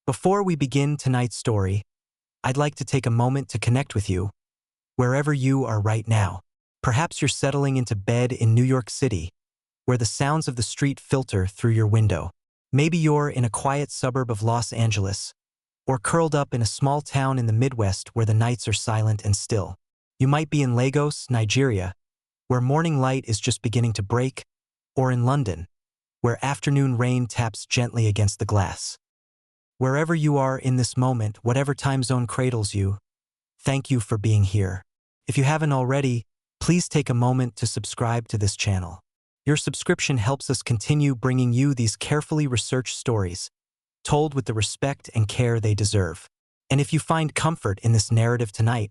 Before we begin tonight's story, I'd like to take a moment to connect with you, wherever you are right now. Perhaps you're settling into bed in New York City, where the sounds of the street filter through your window. Maybe you're in a quiet suburb of Los Angeles, or curled up in a small town in the Midwest where the nights are silent and still. You might be in Lagos, Nigeria, where morning light is just beginning to break, or in London, where afternoon rain taps gently against the glass. Wherever you are in this moment, whatever time zone cradles you, thank you for being here. If you haven't already, please take a moment to subscribe to this channel. Your subscription helps us continue bringing you these carefully researched stories, told with the respect and care they deserve. And if you find comfort in this narrative tonight,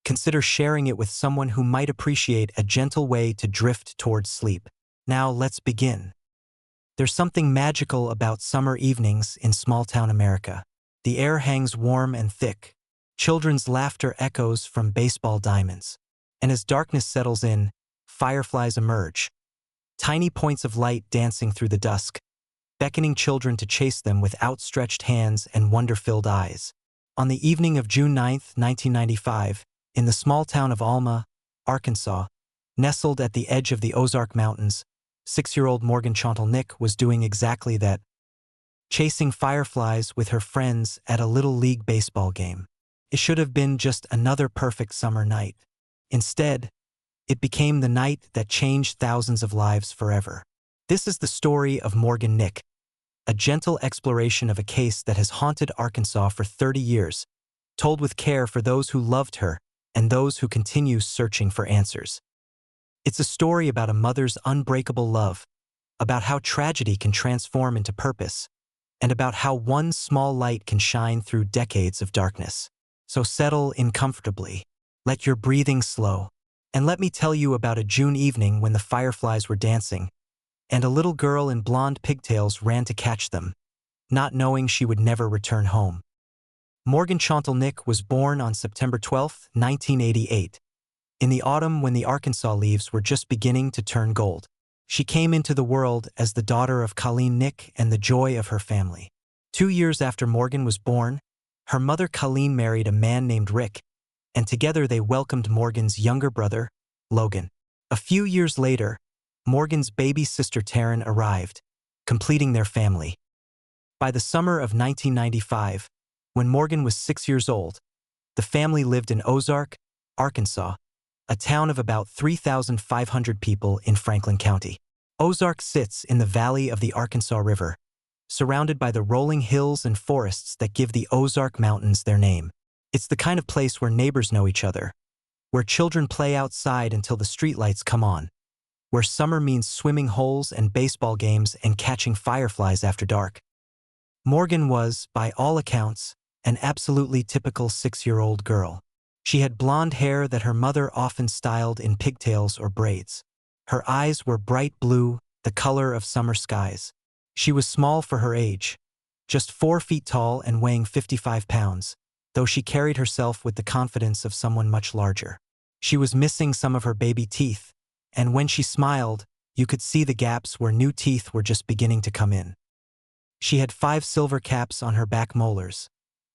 consider sharing it with someone who might appreciate a gentle way to drift towards sleep. Now let's begin. There's something magical about summer evenings in small-town America. The air hangs warm and thick. Children's laughter echoes from baseball diamonds. And as darkness settles in, fireflies emerge. Tiny points of light dancing through the dusk, beckoning children to chase them with outstretched hands and wonder-filled eyes. On the evening of June 9, 1995, in the small town of Alma, Arkansas, nestled at the edge of the Ozark Mountains, 6-year-old Morgan Chantal Nick was doing exactly that, chasing fireflies with her friends at a little league baseball game. It should have been just another perfect summer night. Instead, it became the night that changed thousands of lives forever. This is the story of Morgan Nick, a gentle exploration of a case that has haunted Arkansas for 30 years, told with care for those who loved her and those who continue searching for answers. It's a story about a mother's unbreakable love, about how tragedy can transform into purpose, and about how one small light can shine through decades of darkness. So settle in comfortably, let your breathing slow, and let me tell you about a June evening when the fireflies were dancing, and a little girl in blonde pigtails ran to catch them, not knowing she would never return home. Morgan Chantal Nick was born on September 12, 1988. In the autumn when the Arkansas leaves were just beginning to turn gold. She came into the world as the daughter of Colleen Nick and the joy of her family. 2 years after Morgan was born, her mother Colleen married a man named Rick, and together they welcomed Morgan's younger brother, Logan. A few years later, Morgan's baby sister Taryn arrived, completing their family. By the summer of 1995, when Morgan was 6 years old, the family lived in Ozark, Arkansas, a town of about 3,500 people in Franklin County. Ozark sits in the valley of the Arkansas River, surrounded by the rolling hills and forests that give the Ozark Mountains their name. It's the kind of place where neighbors know each other, where children play outside until the streetlights come on, where summer means swimming holes and baseball games and catching fireflies after dark. Morgan was, by all accounts, an absolutely typical 6-year-old girl. She had blonde hair that her mother often styled in pigtails or braids. Her eyes were bright blue, the color of summer skies. She was small for her age, just 4 feet tall and weighing 55 pounds, though she carried herself with the confidence of someone much larger. She was missing some of her baby teeth, and when she smiled, you could see the gaps where new teeth were just beginning to come in. She had 5 silver caps on her back molars,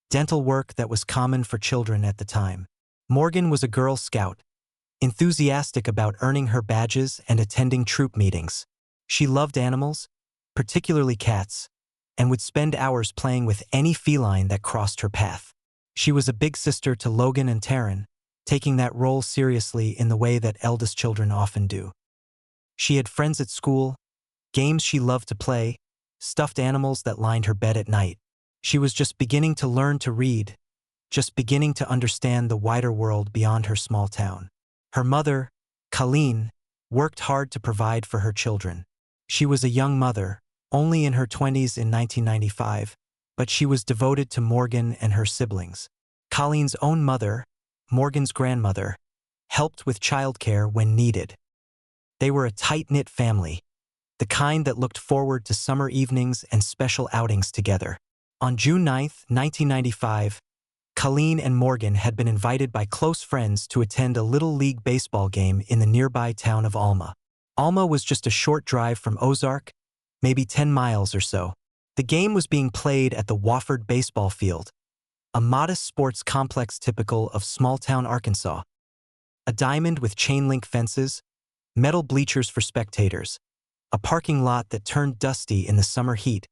dental work that was common for children at the time. Morgan was a Girl Scout, enthusiastic about earning her badges and attending troop meetings. She loved animals, particularly cats, and would spend hours playing with any feline that crossed her path. She was a big sister to Logan and Taryn, taking that role seriously in the way that eldest children often do. She had friends at school, games she loved to play, stuffed animals that lined her bed at night. She was just beginning to learn to read, just beginning to understand the wider world beyond her small town. Her mother, Colleen, worked hard to provide for her children. She was a young mother, only in her 20s in 1995, but she was devoted to Morgan and her siblings. Colleen's own mother, Morgan's grandmother, helped with childcare when needed. They were a tight-knit family, the kind that looked forward to summer evenings and special outings together. On June 9, 1995, Colleen and Morgan had been invited by close friends to attend a little league baseball game in the nearby town of Alma. Alma was just a short drive from Ozark, maybe 10 miles or so. The game was being played at the Wofford baseball field, a modest sports complex typical of small-town Arkansas. A diamond with chain-link fences, metal bleachers for spectators, a parking lot that turned dusty in the summer heat,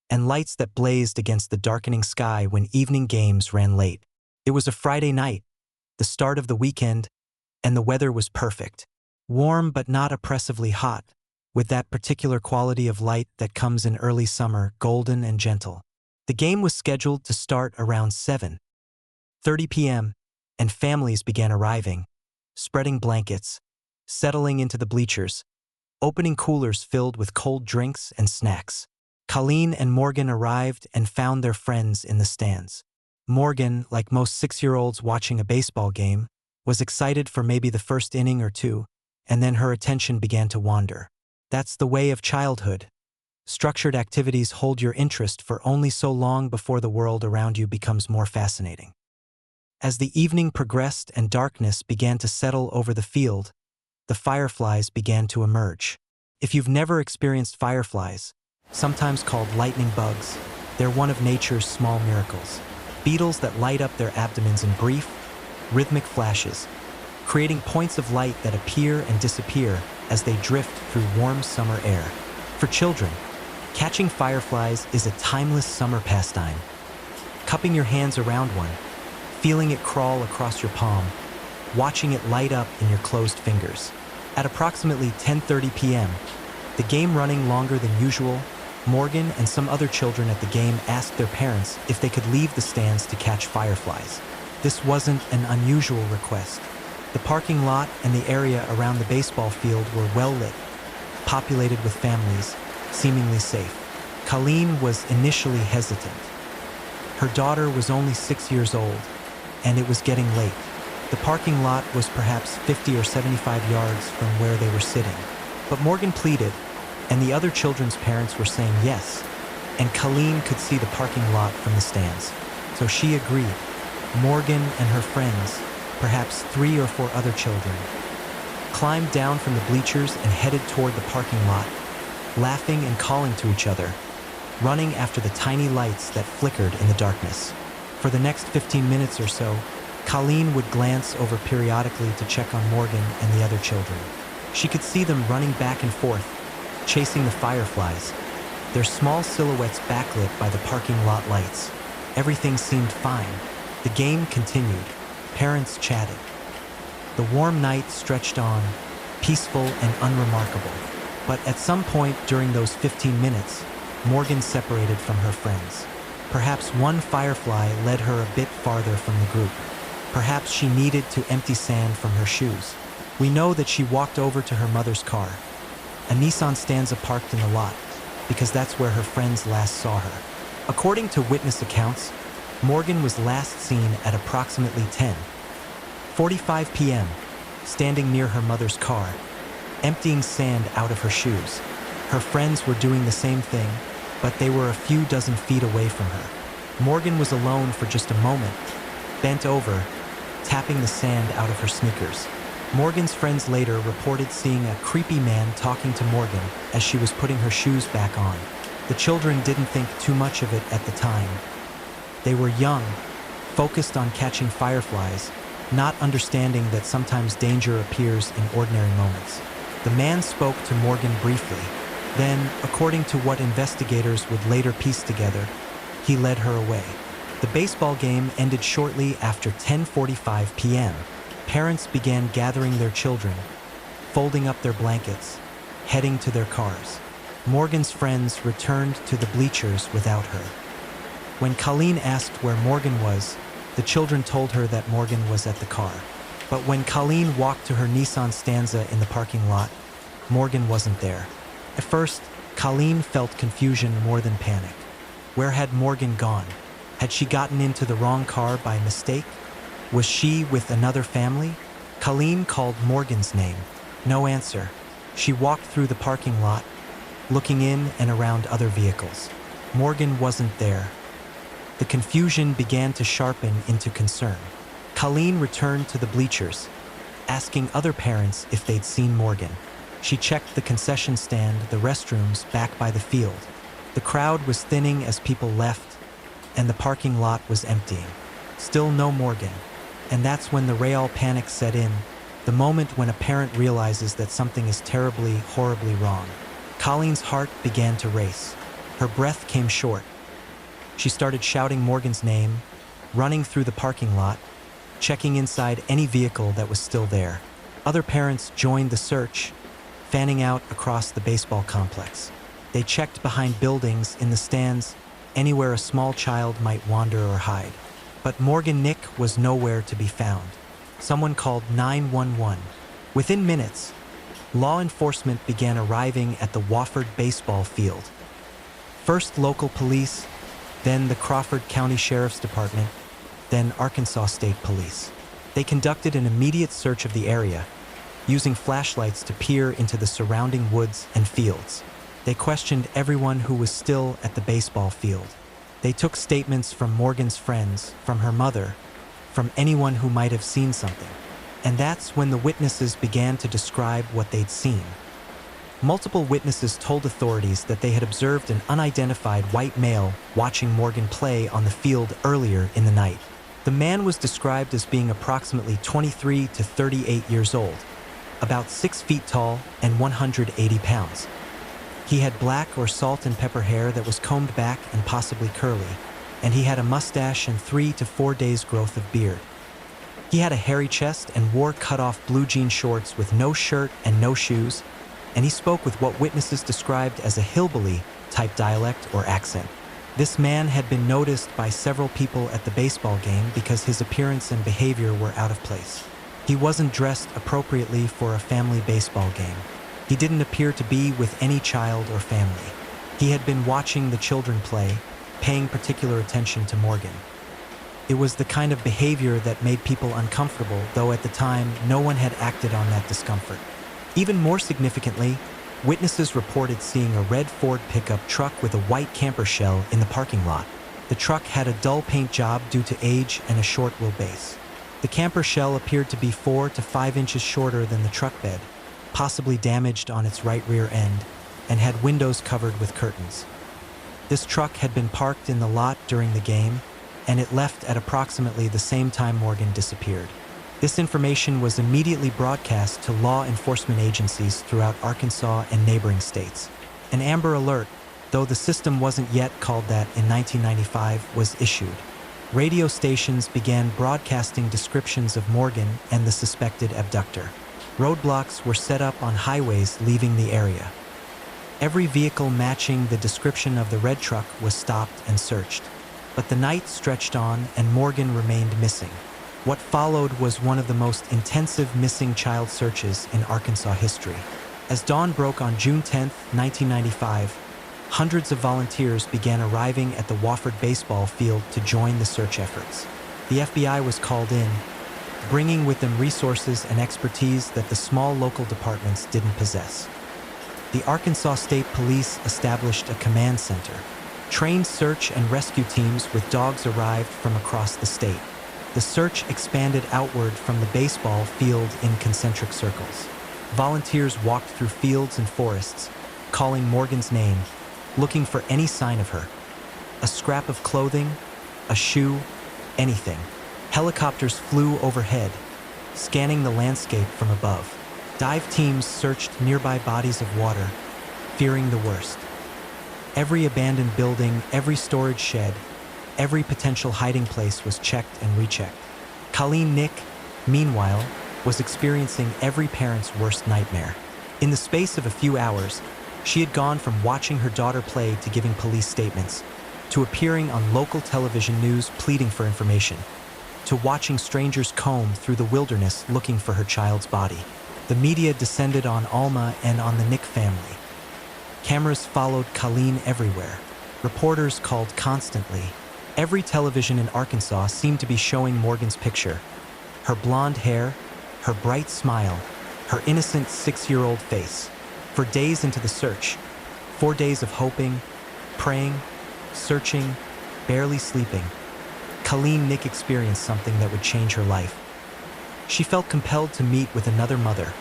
and lights that blazed against the darkening sky when evening games ran late. It was a Friday night, the start of the weekend, and the weather was perfect. Warm but not oppressively hot, with that particular quality of light that comes in early summer, golden and gentle. The game was scheduled to start around 7:30 p.m., and families began arriving, spreading blankets, settling into the bleachers, opening coolers filled with cold drinks and snacks. Colleen and Morgan arrived and found their friends in the stands. Morgan, like most 6-year-olds watching a baseball game, was excited for maybe the first inning or two, and then her attention began to wander. That's the way of childhood. Structured activities hold your interest for only so long before the world around you becomes more fascinating. As the evening progressed and darkness began to settle over the field, the fireflies began to emerge. If you've never experienced fireflies, sometimes called lightning bugs, they're one of nature's small miracles. Beetles that light up their abdomens in brief, rhythmic flashes, creating points of light that appear and disappear as they drift through warm summer air. For children, catching fireflies is a timeless summer pastime. Cupping your hands around one, feeling it crawl across your palm, watching it light up in your closed fingers. At approximately 10:30 p.m., the game running longer than usual, Morgan and some other children at the game asked their parents if they could leave the stands to catch fireflies. This wasn't an unusual request. The parking lot and the area around the baseball field were well lit, populated with families, seemingly safe. Colleen was initially hesitant. Her daughter was only 6 years old, and it was getting late. The parking lot was perhaps 50 or 75 yards from where they were sitting. But Morgan pleaded, and the other children's parents were saying yes, and Colleen could see the parking lot from the stands. So she agreed. Morgan and her friends, perhaps 3 or 4 other children, climbed down from the bleachers and headed toward the parking lot, laughing and calling to each other, running after the tiny lights that flickered in the darkness. For the next 15 minutes or so, Colleen would glance over periodically to check on Morgan and the other children. She could see them running back and forth, chasing the fireflies, their small silhouettes backlit by the parking lot lights. Everything seemed fine. The game continued. Parents chatted. The warm night stretched on, peaceful and unremarkable. But at some point during those 15 minutes, Morgan separated from her friends. Perhaps one firefly led her a bit farther from the group. Perhaps she needed to empty sand from her shoes. We know that she walked over to her mother's car, a Nissan Stanza parked in the lot, because that's where her friends last saw her. According to witness accounts, Morgan was last seen at approximately 10:45 p.m., standing near her mother's car, emptying sand out of her shoes. Her friends were doing the same thing, but they were a few dozen feet away from her. Morgan was alone for just a moment, bent over, tapping the sand out of her sneakers. Morgan's friends later reported seeing a creepy man talking to Morgan as she was putting her shoes back on. The children didn't think too much of it at the time. They were young, focused on catching fireflies, not understanding that sometimes danger appears in ordinary moments. The man spoke to Morgan briefly. Then, according to what investigators would later piece together, he led her away. The baseball game ended shortly after 10:45 p.m. Parents began gathering their children, folding up their blankets, heading to their cars. Morgan's friends returned to the bleachers without her. When Colleen asked where Morgan was, the children told her that Morgan was at the car. But when Colleen walked to her Nissan Stanza in the parking lot, Morgan wasn't there. At first, Colleen felt confusion more than panic. Where had Morgan gone? Had she gotten into the wrong car by mistake? Was she with another family? Colleen called Morgan's name. No answer. She walked through the parking lot, looking in and around other vehicles. Morgan wasn't there. The confusion began to sharpen into concern. Colleen returned to the bleachers, asking other parents if they'd seen Morgan. She checked the concession stand, the restrooms back by the field. The crowd was thinning as people left, and the parking lot was emptying. Still no Morgan. And that's when the real panic set in, the moment when a parent realizes that something is terribly, horribly wrong. Colleen's heart began to race. Her breath came short. She started shouting Morgan's name, running through the parking lot, checking inside any vehicle that was still there. Other parents joined the search, fanning out across the baseball complex. They checked behind buildings, in the stands, anywhere a small child might wander or hide. But Morgan Nick was nowhere to be found. Someone called 911. Within minutes, law enforcement began arriving at the Wofford baseball field. First local police, then the Crawford County Sheriff's Department, then Arkansas State Police. They conducted an immediate search of the area, using flashlights to peer into the surrounding woods and fields. They questioned everyone who was still at the baseball field. They took statements from Morgan's friends, from her mother, from anyone who might have seen something. And that's when the witnesses began to describe what they'd seen. Multiple witnesses told authorities that they had observed an unidentified white male watching Morgan play on the field earlier in the night. The man was described as being approximately 23 to 38 years old, about 6 feet tall and 180 pounds. He had black or salt and pepper hair that was combed back and possibly curly, and he had a mustache and 3 to 4 days' growth of beard. He had a hairy chest and wore cut-off blue jean shorts with no shirt and no shoes, and he spoke with what witnesses described as a hillbilly-type dialect or accent. This man had been noticed by several people at the baseball game because his appearance and behavior were out of place. He wasn't dressed appropriately for a family baseball game. He didn't appear to be with any child or family. He had been watching the children play, paying particular attention to Morgan. It was the kind of behavior that made people uncomfortable, though at the time, no one had acted on that discomfort. Even more significantly, witnesses reported seeing a red Ford pickup truck with a white camper shell in the parking lot. The truck had a dull paint job due to age and a short wheelbase. The camper shell appeared to be 4 to 5 inches shorter than the truck bed, possibly damaged on its right rear end, and had windows covered with curtains. This truck had been parked in the lot during the game, and it left at approximately the same time Morgan disappeared. This information was immediately broadcast to law enforcement agencies throughout Arkansas and neighboring states. An Amber Alert, though the system wasn't yet called that in 1995, was issued. Radio stations began broadcasting descriptions of Morgan and the suspected abductor. Roadblocks were set up on highways leaving the area. Every vehicle matching the description of the red truck was stopped and searched. But the night stretched on and Morgan remained missing. What followed was one of the most intensive missing child searches in Arkansas history. As dawn broke on June 10, 1995, hundreds of volunteers began arriving at the Wofford baseball field to join the search efforts. The FBI was called in, bringing with them resources and expertise that the small local departments didn't possess. The Arkansas State Police established a command center. Trained search and rescue teams with dogs arrived from across the state. The search expanded outward from the baseball field in concentric circles. Volunteers walked through fields and forests, calling Morgan's name, looking for any sign of her. A scrap of clothing, a shoe, anything. Helicopters flew overhead, scanning the landscape from above. Dive teams searched nearby bodies of water, fearing the worst. Every abandoned building, every storage shed, every potential hiding place was checked and rechecked. Colleen Nick, meanwhile, was experiencing every parent's worst nightmare. In the space of a few hours, she had gone from watching her daughter play to giving police statements, to appearing on local television news pleading for information, to watching strangers comb through the wilderness looking for her child's body. The media descended on Alma and on the Nick family. Cameras followed Colleen everywhere. Reporters called constantly. Every television in Arkansas seemed to be showing Morgan's picture. Her blonde hair, her bright smile, her innocent 6-year-old face. For days into the search, 4 days of hoping, praying, searching, barely sleeping, Colleen Nick experienced something that would change her life. She felt compelled to meet with another mother,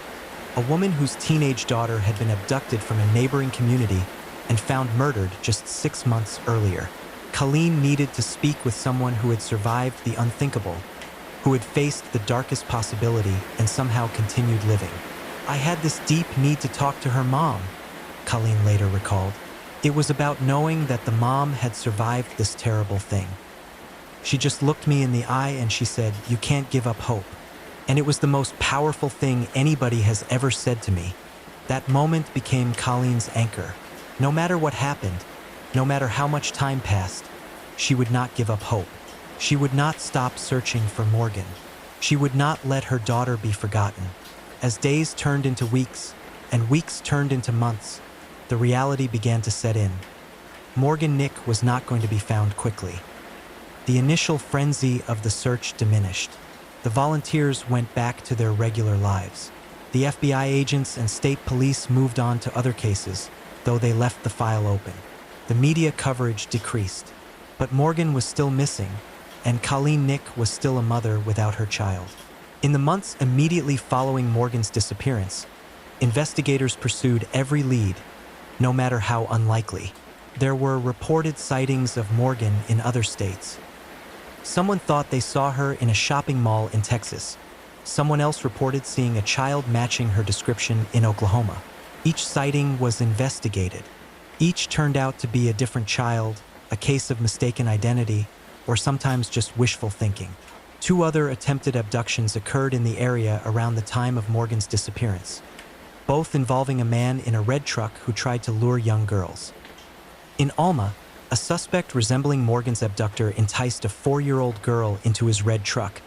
a woman whose teenage daughter had been abducted from a neighboring community and found murdered just 6 months earlier. Colleen needed to speak with someone who had survived the unthinkable, who had faced the darkest possibility and somehow continued living. I had this deep need to talk to her mom, Colleen later recalled. It was about knowing that the mom had survived this terrible thing. She just looked me in the eye and she said, "You can't give up hope." And it was the most powerful thing anybody has ever said to me. That moment became Colleen's anchor. No matter what happened, no matter how much time passed, she would not give up hope. She would not stop searching for Morgan. She would not let her daughter be forgotten. As days turned into weeks, and weeks turned into months, the reality began to set in. Morgan Nick was not going to be found quickly. The initial frenzy of the search diminished. The volunteers went back to their regular lives. The FBI agents and state police moved on to other cases, though they left the file open. The media coverage decreased. But Morgan was still missing, and Colleen Nick was still a mother without her child. In the months immediately following Morgan's disappearance, investigators pursued every lead, no matter how unlikely. There were reported sightings of Morgan in other states. Someone thought they saw her in a shopping mall in Texas. Someone else reported seeing a child matching her description in Oklahoma. Each sighting was investigated. Each turned out to be a different child, a case of mistaken identity, or sometimes just wishful thinking. 2 other attempted abductions occurred in the area around the time of Morgan's disappearance, both involving a man in a red truck who tried to lure young girls. In Alma, a suspect resembling Morgan's abductor enticed a 4-year-old girl into his red truck,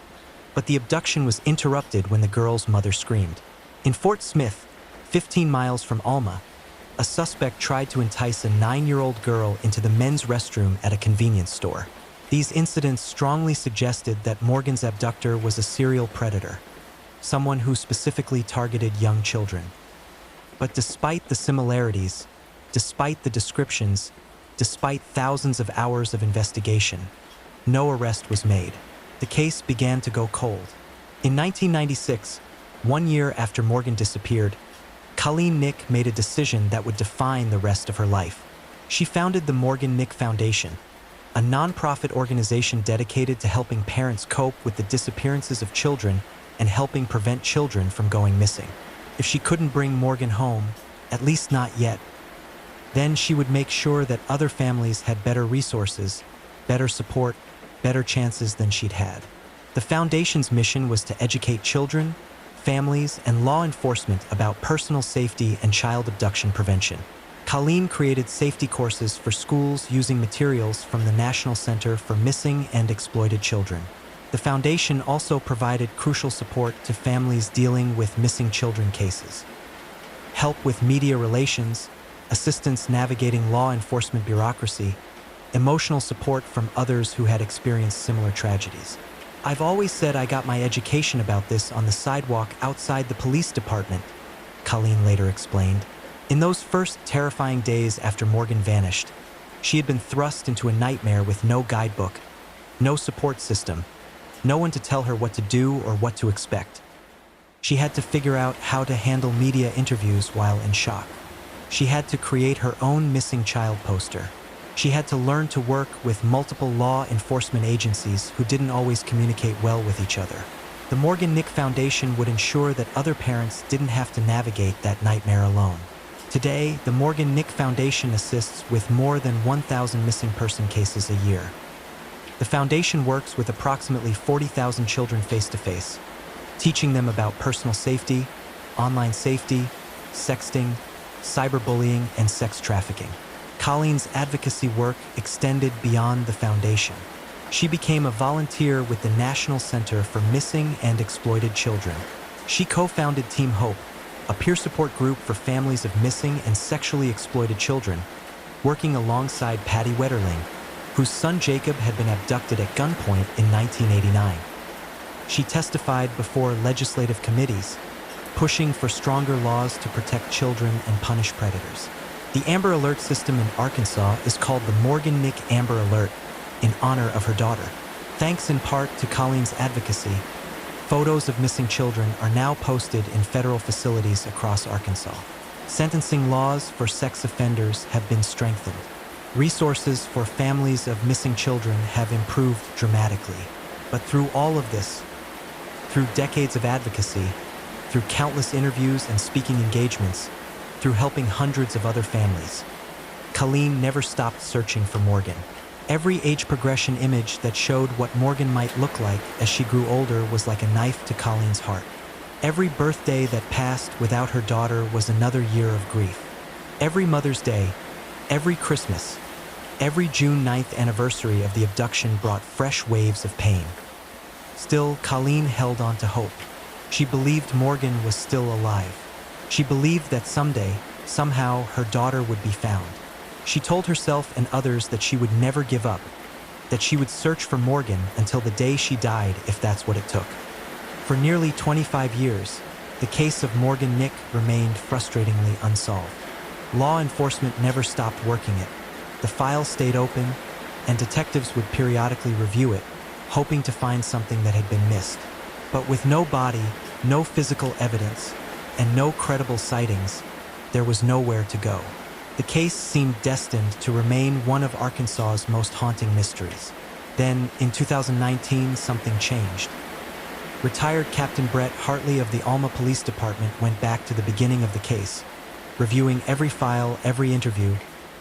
but the abduction was interrupted when the girl's mother screamed. In Fort Smith, 15 miles from Alma, a suspect tried to entice a 9-year-old girl into the men's restroom at a convenience store. These incidents strongly suggested that Morgan's abductor was a serial predator, someone who specifically targeted young children. But despite the similarities, despite the descriptions, despite thousands of hours of investigation, no arrest was made. The case began to go cold. In 1996, 1 year after Morgan disappeared, Colleen Nick made a decision that would define the rest of her life. She founded the Morgan Nick Foundation, a nonprofit organization dedicated to helping parents cope with the disappearances of children and helping prevent children from going missing. If she couldn't bring Morgan home, at least not yet, then she would make sure that other families had better resources, better support, better chances than she'd had. The foundation's mission was to educate children, families, and law enforcement about personal safety and child abduction prevention. Colleen created safety courses for schools using materials from the National Center for Missing and Exploited Children. The foundation also provided crucial support to families dealing with missing children cases, help with media relations, assistance navigating law enforcement bureaucracy, emotional support from others who had experienced similar tragedies. I've always said I got my education about this on the sidewalk outside the police department, Colleen later explained. In those first terrifying days after Morgan vanished, she had been thrust into a nightmare with no guidebook, no support system, no one to tell her what to do or what to expect. She had to figure out how to handle media interviews while in shock. She had to create her own missing child poster. She had to learn to work with multiple law enforcement agencies who didn't always communicate well with each other. The Morgan Nick Foundation would ensure that other parents didn't have to navigate that nightmare alone. Today, the Morgan Nick Foundation assists with more than 1,000 missing person cases a year. The foundation works with approximately 40,000 children face-to-face, teaching them about personal safety, online safety, sexting, cyberbullying, and sex trafficking. Colleen's advocacy work extended beyond the foundation. She became a volunteer with the National Center for Missing and Exploited Children. She co-founded Team Hope, a peer support group for families of missing and sexually exploited children, working alongside Patty Wetterling, whose son Jacob had been abducted at gunpoint in 1989. She testified before legislative committees, pushing for stronger laws to protect children and punish predators. The Amber Alert system in Arkansas is called the Morgan Nick Amber Alert in honor of her daughter. Thanks in part to Colleen's advocacy, photos of missing children are now posted in federal facilities across Arkansas. Sentencing laws for sex offenders have been strengthened. Resources for families of missing children have improved dramatically. But through all of this, through decades of advocacy, through countless interviews and speaking engagements, through helping hundreds of other families, Colleen never stopped searching for Morgan. Every age progression image that showed what Morgan might look like as she grew older was like a knife to Colleen's heart. Every birthday that passed without her daughter was another year of grief. Every Mother's Day, every Christmas, every June 9th anniversary of the abduction brought fresh waves of pain. Still, Colleen held on to hope. She believed Morgan was still alive. She believed that someday, somehow, her daughter would be found. She told herself and others that she would never give up, that she would search for Morgan until the day she died if that's what it took. For nearly 25 years, the case of Morgan Nick remained frustratingly unsolved. Law enforcement never stopped working it. The file stayed open, and detectives would periodically review it, hoping to find something that had been missed. But with no body, no physical evidence, and no credible sightings, there was nowhere to go. The case seemed destined to remain one of Arkansas's most haunting mysteries. Then, in 2019, something changed. Retired Captain Brett Hartley of the Alma Police Department went back to the beginning of the case, reviewing every file, every interview,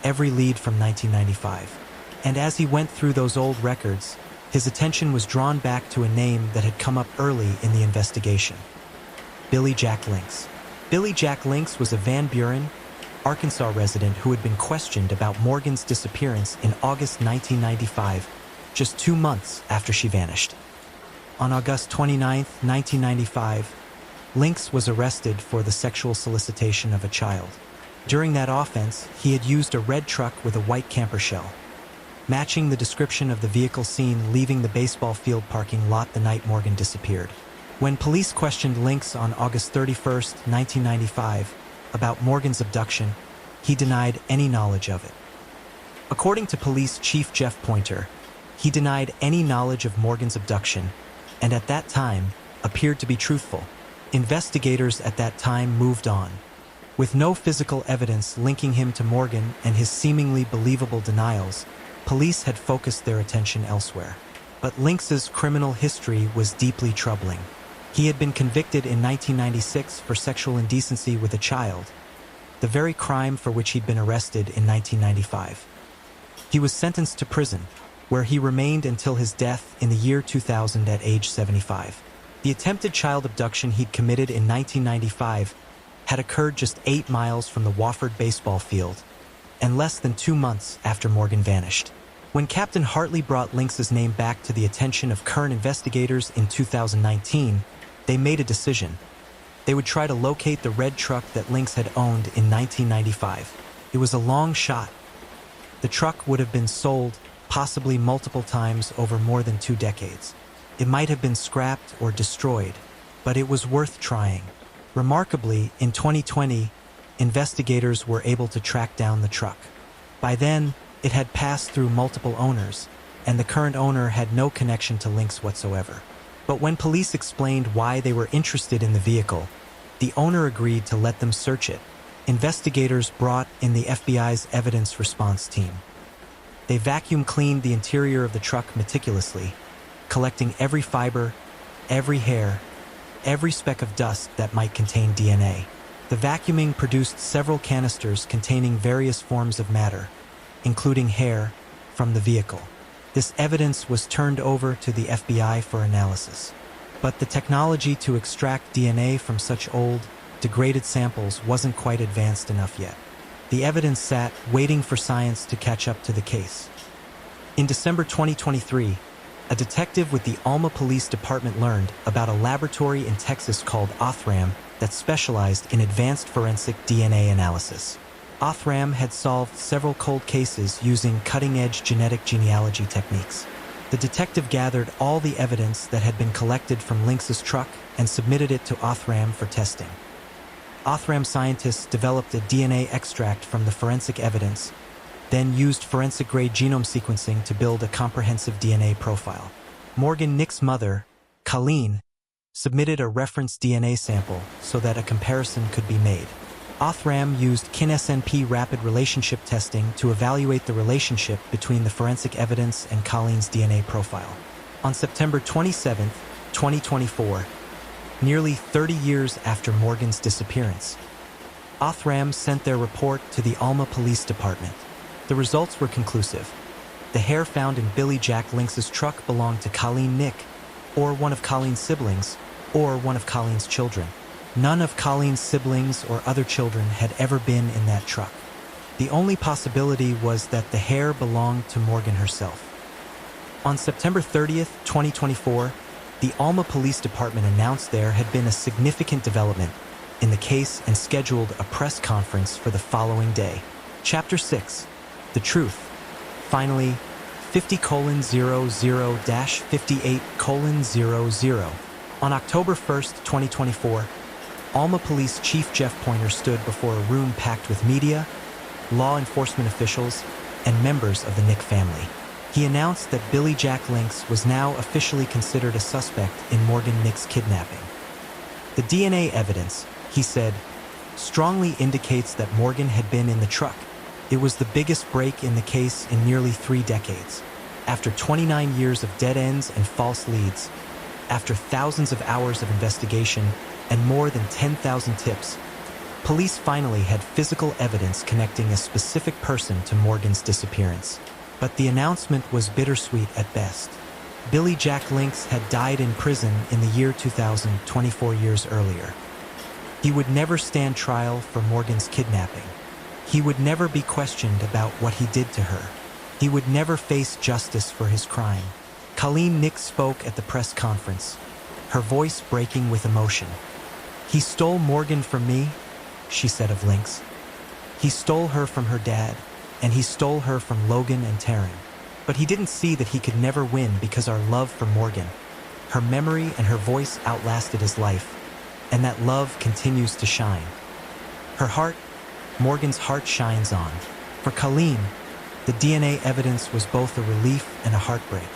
every lead from 1995. And as he went through those old records, his attention was drawn back to a name that had come up early in the investigation: Billy Jack Lynx. Billy Jack Lynx was a Van Buren, Arkansas resident who had been questioned about Morgan's disappearance in August 1995, just 2 months after she vanished. On August 29, 1995, Lynx was arrested for the sexual solicitation of a child. During that offense, he had used a red truck with a white camper shell, matching the description of the vehicle seen leaving the baseball field parking lot the night Morgan disappeared. When police questioned Lynx on August 31, 1995, about Morgan's abduction, he denied any knowledge of it. According to Police Chief Jeff Pointer, he denied any knowledge of Morgan's abduction, and at that time appeared to be truthful. Investigators at that time moved on. With no physical evidence linking him to Morgan and his seemingly believable denials, police had focused their attention elsewhere. But Lynx's criminal history was deeply troubling. He had been convicted in 1996 for sexual indecency with a child, the very crime for which he'd been arrested in 1995. He was sentenced to prison, where he remained until his death in the year 2000 at age 75. The attempted child abduction he'd committed in 1995 had occurred just 8 miles from the Wofford baseball field, and less than 2 months after Morgan vanished. When Captain Hartley brought Lynx's name back to the attention of current investigators in 2019, they made a decision. They would try to locate the red truck that Lynx had owned in 1995. It was a long shot. The truck would have been sold, possibly multiple times over more than 2 decades. It might have been scrapped or destroyed, but it was worth trying. Remarkably, in 2020, investigators were able to track down the truck. By then, it had passed through multiple owners, and the current owner had no connection to Lynx whatsoever. But when police explained why they were interested in the vehicle, the owner agreed to let them search it. Investigators brought in the FBI's evidence response team. They vacuum cleaned the interior of the truck meticulously, collecting every fiber, every hair, every speck of dust that might contain DNA. The vacuuming produced several canisters containing various forms of matter, including hair, from the vehicle. This evidence was turned over to the FBI for analysis. But the technology to extract DNA from such old, degraded samples wasn't quite advanced enough yet. The evidence sat, waiting for science to catch up to the case. In December 2023, a detective with the Alma Police Department learned about a laboratory in Texas called Othram that specialized in advanced forensic DNA analysis. Othram had solved several cold cases using cutting-edge genetic genealogy techniques. The detective gathered all the evidence that had been collected from Lynx's truck and submitted it to Othram for testing. Othram scientists developed a DNA extract from the forensic evidence, then used forensic-grade genome sequencing to build a comprehensive DNA profile. Morgan Nick's mother, Colleen, submitted a reference DNA sample so that a comparison could be made. Othram used KIN-SNP rapid relationship testing to evaluate the relationship between the forensic evidence and Colleen's DNA profile. On September 27, 2024, nearly 30 years after Morgan's disappearance, Othram sent their report to the Alma Police Department. The results were conclusive. The hair found in Billy Jack Lynx's truck belonged to Colleen Nick, or one of Colleen's siblings, or one of Colleen's children. None of Colleen's siblings or other children had ever been in that truck. The only possibility was that the hair belonged to Morgan herself. On September 30th, 2024, the Alma Police Department announced there had been a significant development in the case and scheduled a press conference for the following day. Chapter 6, The Truth. Finally, 50:00-58:00. On October 1st, 2024, Alma Police Chief Jeff Pointer stood before a room packed with media, law enforcement officials, and members of the Nick family. He announced that Billy Jack Lynx was now officially considered a suspect in Morgan Nick's kidnapping. The DNA evidence, he said, strongly indicates that Morgan had been in the truck. It was the biggest break in the case in nearly 3 decades. After 29 years of dead ends and false leads, after thousands of hours of investigation and more than 10,000 tips, police finally had physical evidence connecting a specific person to Morgan's disappearance. But the announcement was bittersweet at best. Billy Jack Lynx had died in prison in the year 2000, 24 years earlier. He would never stand trial for Morgan's kidnapping. He would never be questioned about what he did to her. He would never face justice for his crime. Colleen Nick spoke at the press conference, her voice breaking with emotion. "He stole Morgan from me," she said of Lynx. "He stole her from her dad, and he stole her from Logan and Taryn. But he didn't see that he could never win because our love for Morgan, her memory and her voice outlasted his life, and that love continues to shine. Her heart, Morgan's heart shines on." For Colleen, the DNA evidence was both a relief and a heartbreak.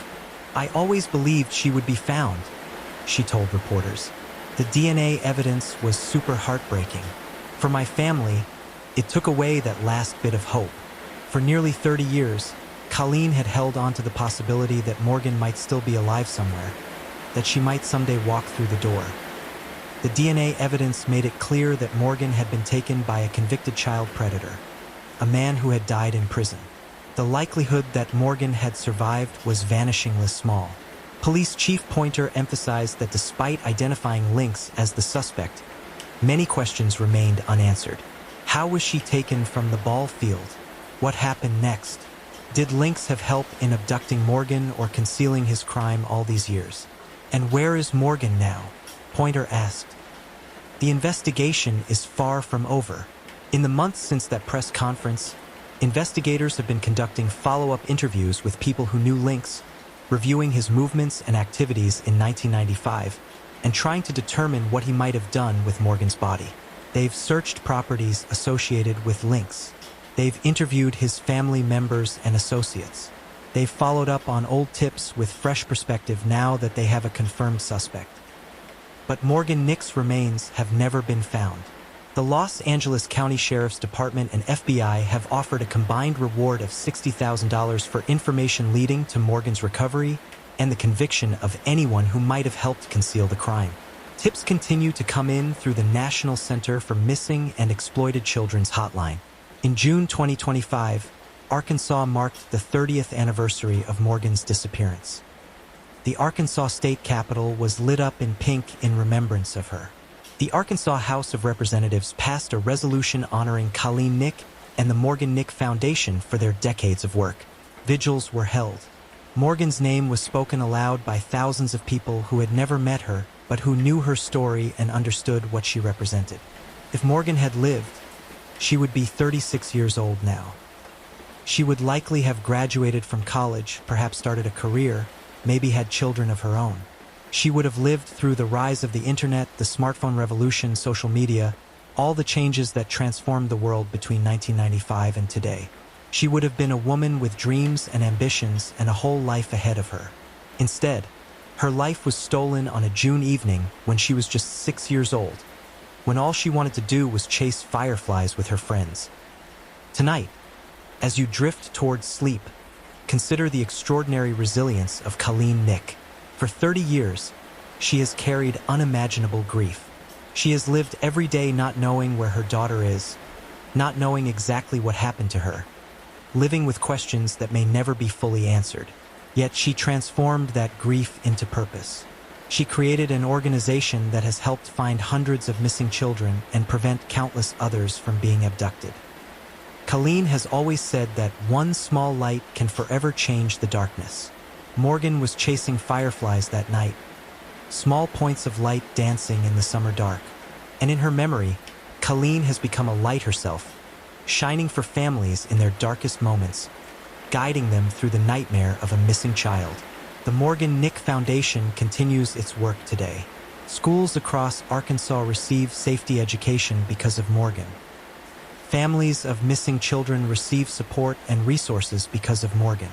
"I always believed she would be found," she told reporters. "The DNA evidence was super heartbreaking. For my family, it took away that last bit of hope. For nearly 30 years, Colleen had held on to the possibility that Morgan might still be alive somewhere, that she might someday walk through the door. The DNA evidence made it clear that Morgan had been taken by a convicted child predator, a man who had died in prison. The likelihood that Morgan had survived was vanishingly small. Police Chief Pointer emphasized that despite identifying Lynx as the suspect, many questions remained unanswered. How was she taken from the ball field? What happened next? Did Lynx have help in abducting Morgan or concealing his crime all these years? And where is Morgan now? Pointer asked. The investigation is far from over. In the months since that press conference, investigators have been conducting follow-up interviews with people who knew Lynx, reviewing his movements and activities in 1995, and trying to determine what he might have done with Morgan's body. They've searched properties associated with Lynx. They've interviewed his family members and associates. They've followed up on old tips with fresh perspective now that they have a confirmed suspect. But Morgan Nick's remains have never been found. The Los Angeles County Sheriff's Department and FBI have offered a combined reward of $60,000 for information leading to Morgan's recovery and the conviction of anyone who might have helped conceal the crime. Tips continue to come in through the National Center for Missing and Exploited Children's Hotline. In June 2025, Arkansas marked the 30th anniversary of Morgan's disappearance. The Arkansas state capitol was lit up in pink in remembrance of her. The Arkansas House of Representatives passed a resolution honoring Colleen Nick and the Morgan Nick Foundation for their decades of work. Vigils were held. Morgan's name was spoken aloud by thousands of people who had never met her, but who knew her story and understood what she represented. If Morgan had lived, she would be 36 years old now. She would likely have graduated from college, perhaps started a career, maybe had children of her own. She would have lived through the rise of the internet, the smartphone revolution, social media, all the changes that transformed the world between 1995 and today. She would have been a woman with dreams and ambitions and a whole life ahead of her. Instead, her life was stolen on a June evening when she was just 6 years old. when all she wanted to do was chase fireflies with her friends. Tonight, as you drift towards sleep, consider the extraordinary resilience of Colleen Nick. For 30 years, she has carried unimaginable grief. She has lived every day not knowing where her daughter is, not knowing exactly what happened to her, living with questions that may never be fully answered. Yet she transformed that grief into purpose. She created an organization that has helped find hundreds of missing children and prevent countless others from being abducted. Colleen has always said that one small light can forever change the darkness. Morgan was chasing fireflies that night, small points of light dancing in the summer dark. And in her memory, Colleen has become a light herself, shining for families in their darkest moments, guiding them through the nightmare of a missing child. The Morgan Nick Foundation continues its work today. Schools across Arkansas receive safety education because of Morgan. Families of missing children receive support and resources because of Morgan.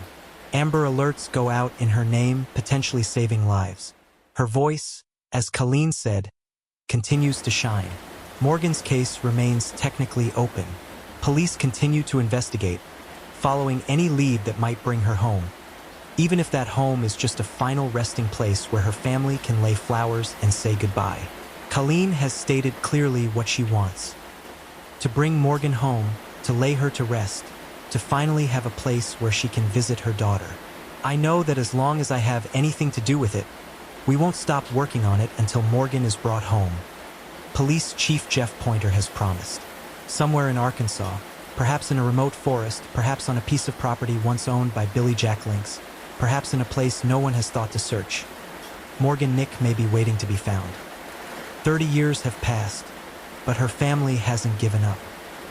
Amber alerts go out in her name, potentially saving lives. Her voice, as Colleen said, continues to shine. Morgan's case remains technically open. Police continue to investigate, following any lead that might bring her home, even if that home is just a final resting place where her family can lay flowers and say goodbye. Colleen has stated clearly what she wants: to bring Morgan home, to lay her to rest, to finally have a place where she can visit her daughter. I know that as long as I have anything to do with it, we won't stop working on it until Morgan is brought home. Police Chief Jeff Pointer has promised. Somewhere in Arkansas, perhaps in a remote forest, perhaps on a piece of property once owned by Billy Jack Lynx, perhaps in a place no one has thought to search, Morgan Nick may be waiting to be found. 30 years have passed, but her family hasn't given up.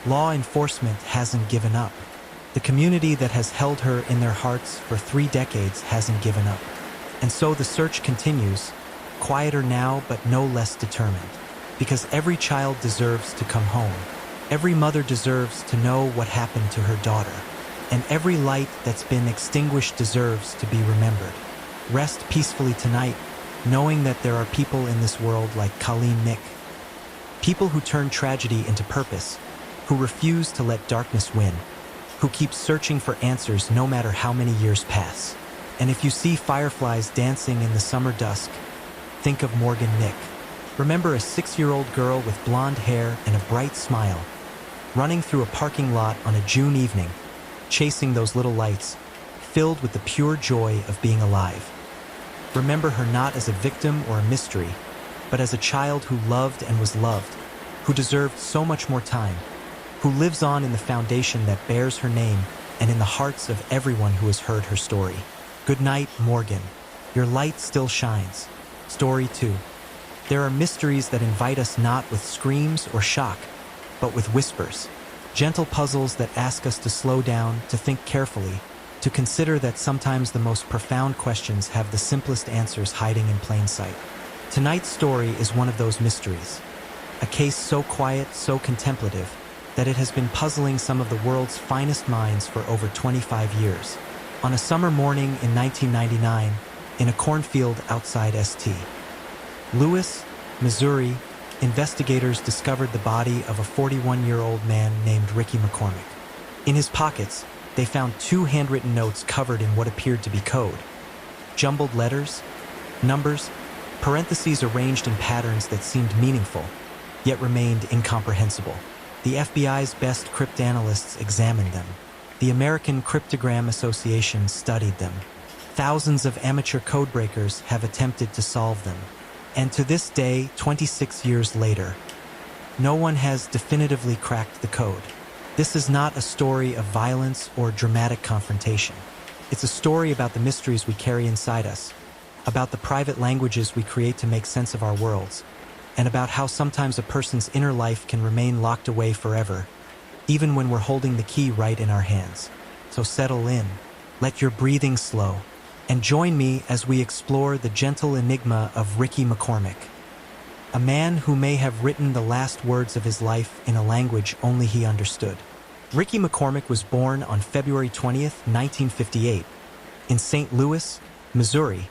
Law enforcement hasn't given up. The community that has held her in their hearts for 3 decades hasn't given up. And so the search continues, quieter now but no less determined. Because every child deserves to come home. Every mother deserves to know what happened to her daughter. And every light that's been extinguished deserves to be remembered. Rest peacefully tonight, knowing that there are people in this world like Colleen Nick. People who turn tragedy into purpose, who refuse to let darkness win, who keep searching for answers no matter how many years pass. And if you see fireflies dancing in the summer dusk, think of Morgan Nick. Remember a 6-year-old girl with blonde hair and a bright smile, running through a parking lot on a June evening, chasing those little lights, filled with the pure joy of being alive. Remember her not as a victim or a mystery, but as a child who loved and was loved, who deserved so much more time, who lives on in the foundation that bears her name and in the hearts of everyone who has heard her story. Good night, Morgan. Your light still shines. Story 2. There are mysteries that invite us not with screams or shock, but with whispers. Gentle puzzles that ask us to slow down, to think carefully, to consider that sometimes the most profound questions have the simplest answers hiding in plain sight. Tonight's story is one of those mysteries. A case so quiet, so contemplative, that it has been puzzling some of the world's finest minds for over 25 years. On a summer morning in 1999, in a cornfield outside St. Louis, Missouri, investigators discovered the body of a 41-year-old man named Ricky McCormick. In his pockets, they found 2 handwritten notes covered in what appeared to be code. Jumbled letters, numbers, parentheses arranged in patterns that seemed meaningful, yet remained incomprehensible. The FBI's best cryptanalysts examined them. The American Cryptogram Association studied them. Thousands of amateur codebreakers have attempted to solve them. And to this day, 26 years later, no one has definitively cracked the code. This is not a story of violence or dramatic confrontation. It's a story about the mysteries we carry inside us, about the private languages we create to make sense of our worlds, and about how sometimes a person's inner life can remain locked away forever, even when we're holding the key right in our hands. So settle in, let your breathing slow, and join me as we explore the gentle enigma of Ricky McCormick, a man who may have written the last words of his life in a language only he understood. Ricky McCormick was born on February 20th, 1958, in St. Louis, Missouri,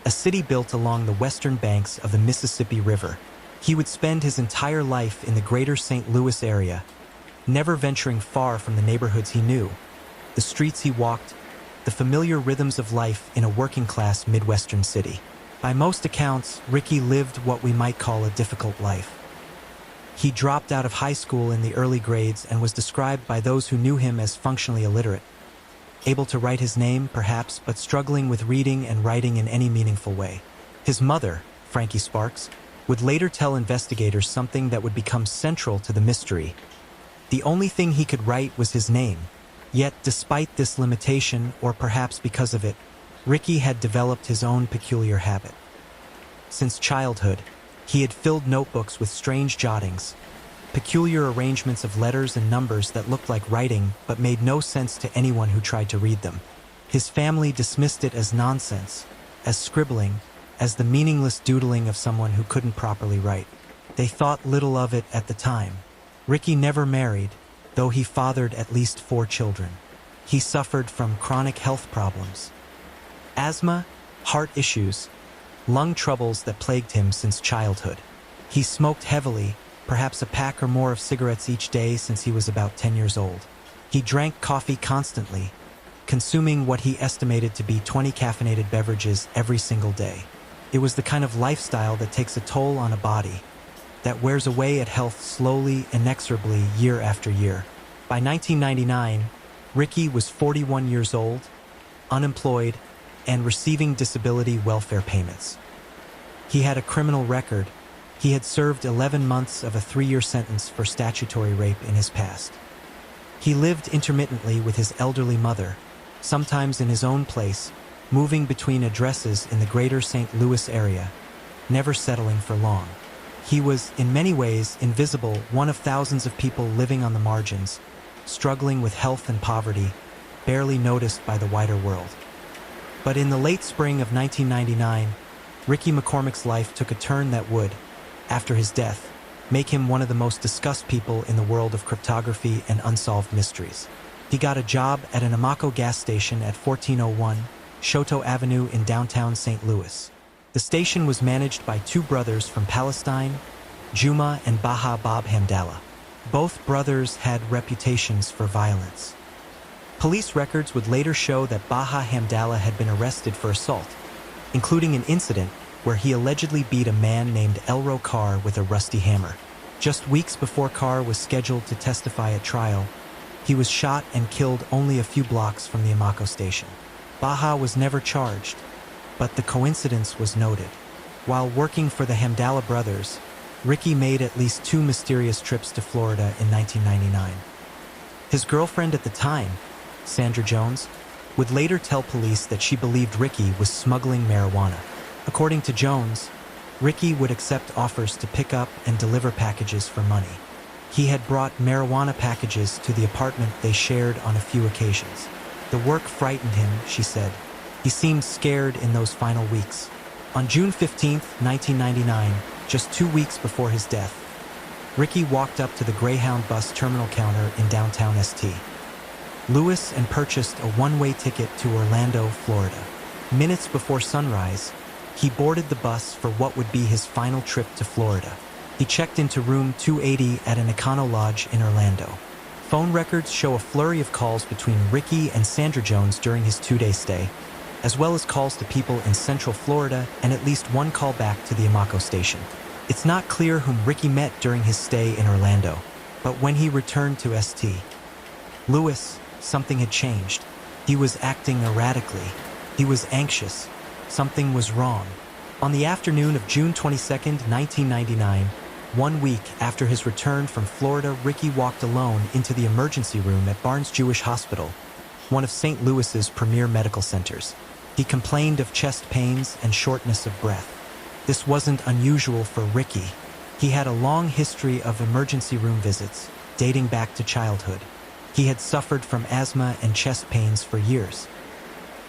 a city built along the western banks of the Mississippi River. He would spend his entire life in the greater St. Louis area, never venturing far from the neighborhoods he knew, the streets he walked, the familiar rhythms of life in a working-class Midwestern city. By most accounts, Ricky lived what we might call a difficult life. He dropped out of high school in the early grades and was described by those who knew him as functionally illiterate. Able to write his name, perhaps, but struggling with reading and writing in any meaningful way. His mother, Frankie Sparks, would later tell investigators something that would become central to the mystery. The only thing he could write was his name. Yet, despite this limitation, or perhaps because of it, Ricky had developed his own peculiar habit. Since childhood, he had filled notebooks with strange jottings, peculiar arrangements of letters and numbers that looked like writing but made no sense to anyone who tried to read them. His family dismissed it as nonsense, as scribbling, as the meaningless doodling of someone who couldn't properly write. They thought little of it at the time. Ricky never married, though he fathered at least 4 children. He suffered from chronic health problems. Asthma, heart issues, lung troubles that plagued him since childhood. He smoked heavily, perhaps a pack or more of cigarettes each day since he was about 10 years old. He drank coffee constantly, consuming what he estimated to be 20 caffeinated beverages every single day. It was the kind of lifestyle that takes a toll on a body, that wears away at health slowly, inexorably, year after year. By 1999, Ricky was 41 years old, unemployed, and receiving disability welfare payments. He had a criminal record. He had served 11 months of a 3-year sentence for statutory rape in his past. He lived intermittently with his elderly mother, sometimes in his own place, moving between addresses in the greater St. Louis area, never settling for long. He was, in many ways, invisible, one of thousands of people living on the margins, struggling with health and poverty, barely noticed by the wider world. But in the late spring of 1999, Ricky McCormick's life took a turn that would, after his death, make him one of the most discussed people in the world of cryptography and unsolved mysteries. He got a job at an Amoco gas station at 1401 Choteau Avenue in downtown St. Louis. The station was managed by 2 brothers from Palestine, Juma and Baha Bob Hamdallah. Both brothers had reputations for violence. Police records would later show that Baha Hamdallah had been arrested for assault, including an incident where he allegedly beat a man named Elro Carr with a rusty hammer. Just weeks before Carr was scheduled to testify at trial, he was shot and killed only a few blocks from the Amoco station. Baha was never charged, but the coincidence was noted. While working for the Hamdallah brothers, Ricky made at least 2 mysterious trips to Florida in 1999. His girlfriend at the time, Sandra Jones, would later tell police that she believed Ricky was smuggling marijuana. According to Jones, Ricky would accept offers to pick up and deliver packages for money. He had brought marijuana packages to the apartment they shared on a few occasions. The work frightened him, she said. He seemed scared in those final weeks. On June 15, 1999, just 2 weeks before his death, Ricky walked up to the Greyhound bus terminal counter in downtown St. Louis and purchased a one-way ticket to Orlando, Florida. Minutes before sunrise, he boarded the bus for what would be his final trip to Florida. He checked into room 280 at an Econo Lodge in Orlando. Phone records show a flurry of calls between Ricky and Sandra Jones during his 2-day stay, as well as calls to people in Central Florida and at least 1 call back to the Amoco station. It's not clear whom Ricky met during his stay in Orlando, but when he returned to St. Louis, something had changed. He was acting erratically. He was anxious. Something was wrong. On the afternoon of June 22, 1999, 1 week after his return from Florida, Ricky walked alone into the emergency room at Barnes Jewish Hospital, one of St. Louis's premier medical centers. He complained of chest pains and shortness of breath. This wasn't unusual for Ricky. He had a long history of emergency room visits, dating back to childhood. He had suffered from asthma and chest pains for years.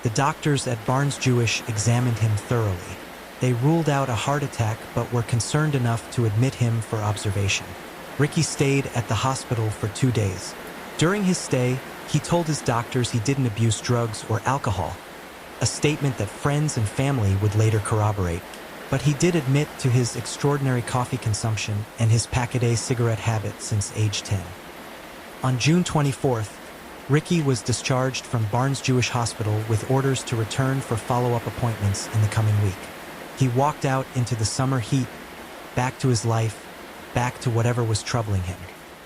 The doctors at Barnes Jewish examined him thoroughly. They ruled out a heart attack but were concerned enough to admit him for observation. Ricky stayed at the hospital for 2 days. During his stay, he told his doctors he didn't abuse drugs or alcohol, a statement that friends and family would later corroborate. but he did admit to his extraordinary coffee consumption and his pack-a-day cigarette habit since age 10. On June 24th, Ricky was discharged from Barnes Jewish Hospital with orders to return for follow-up appointments in the coming week. He walked out into the summer heat, back to his life, back to whatever was troubling him.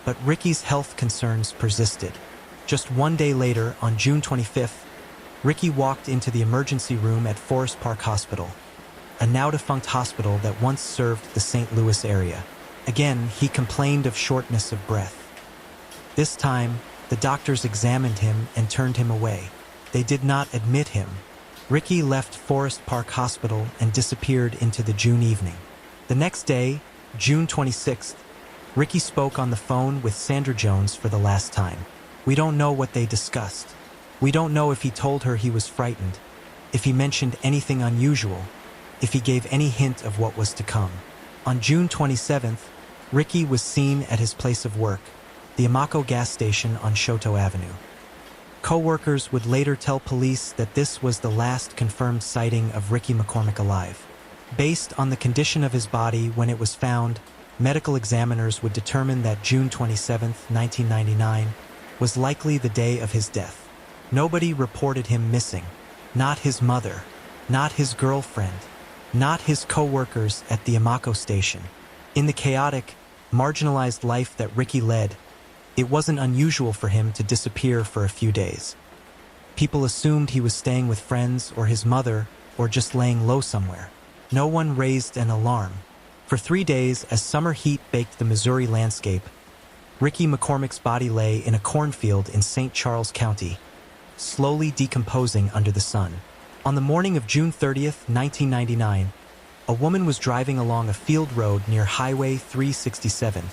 But Ricky's health concerns persisted. Just one day later, on June 25th, Ricky walked into the emergency room at Forest Park Hospital, a now-defunct hospital that once served the St. Louis area. Again, he complained of shortness of breath. This time, the doctors examined him and turned him away. They did not admit him. Ricky left Forest Park Hospital and disappeared into the June evening. The next day, June 26th, Ricky spoke on the phone with Sandra Jones for the last time. We don't know what they discussed. We don't know if he told her he was frightened, if he mentioned anything unusual, if he gave any hint of what was to come. On June 27th, Ricky was seen at his place of work, the Amaco gas station on Shoto Avenue. Co-workers would later tell police that this was the last confirmed sighting of Ricky McCormick alive. Based on the condition of his body when it was found, medical examiners would determine that June 27, 1999, was likely the day of his death. Nobody reported him missing. Not his mother, not his girlfriend, not his co-workers at the Amaco station. In the chaotic, marginalized life that Ricky led, it wasn't unusual for him to disappear for a few days. People assumed he was staying with friends or his mother or just laying low somewhere. No one raised an alarm. For 3 days, as summer heat baked the Missouri landscape, Ricky McCormick's body lay in a cornfield in St. Charles County, slowly decomposing under the sun. On the morning of June 30th, 1999, a woman was driving along a field road near Highway 367,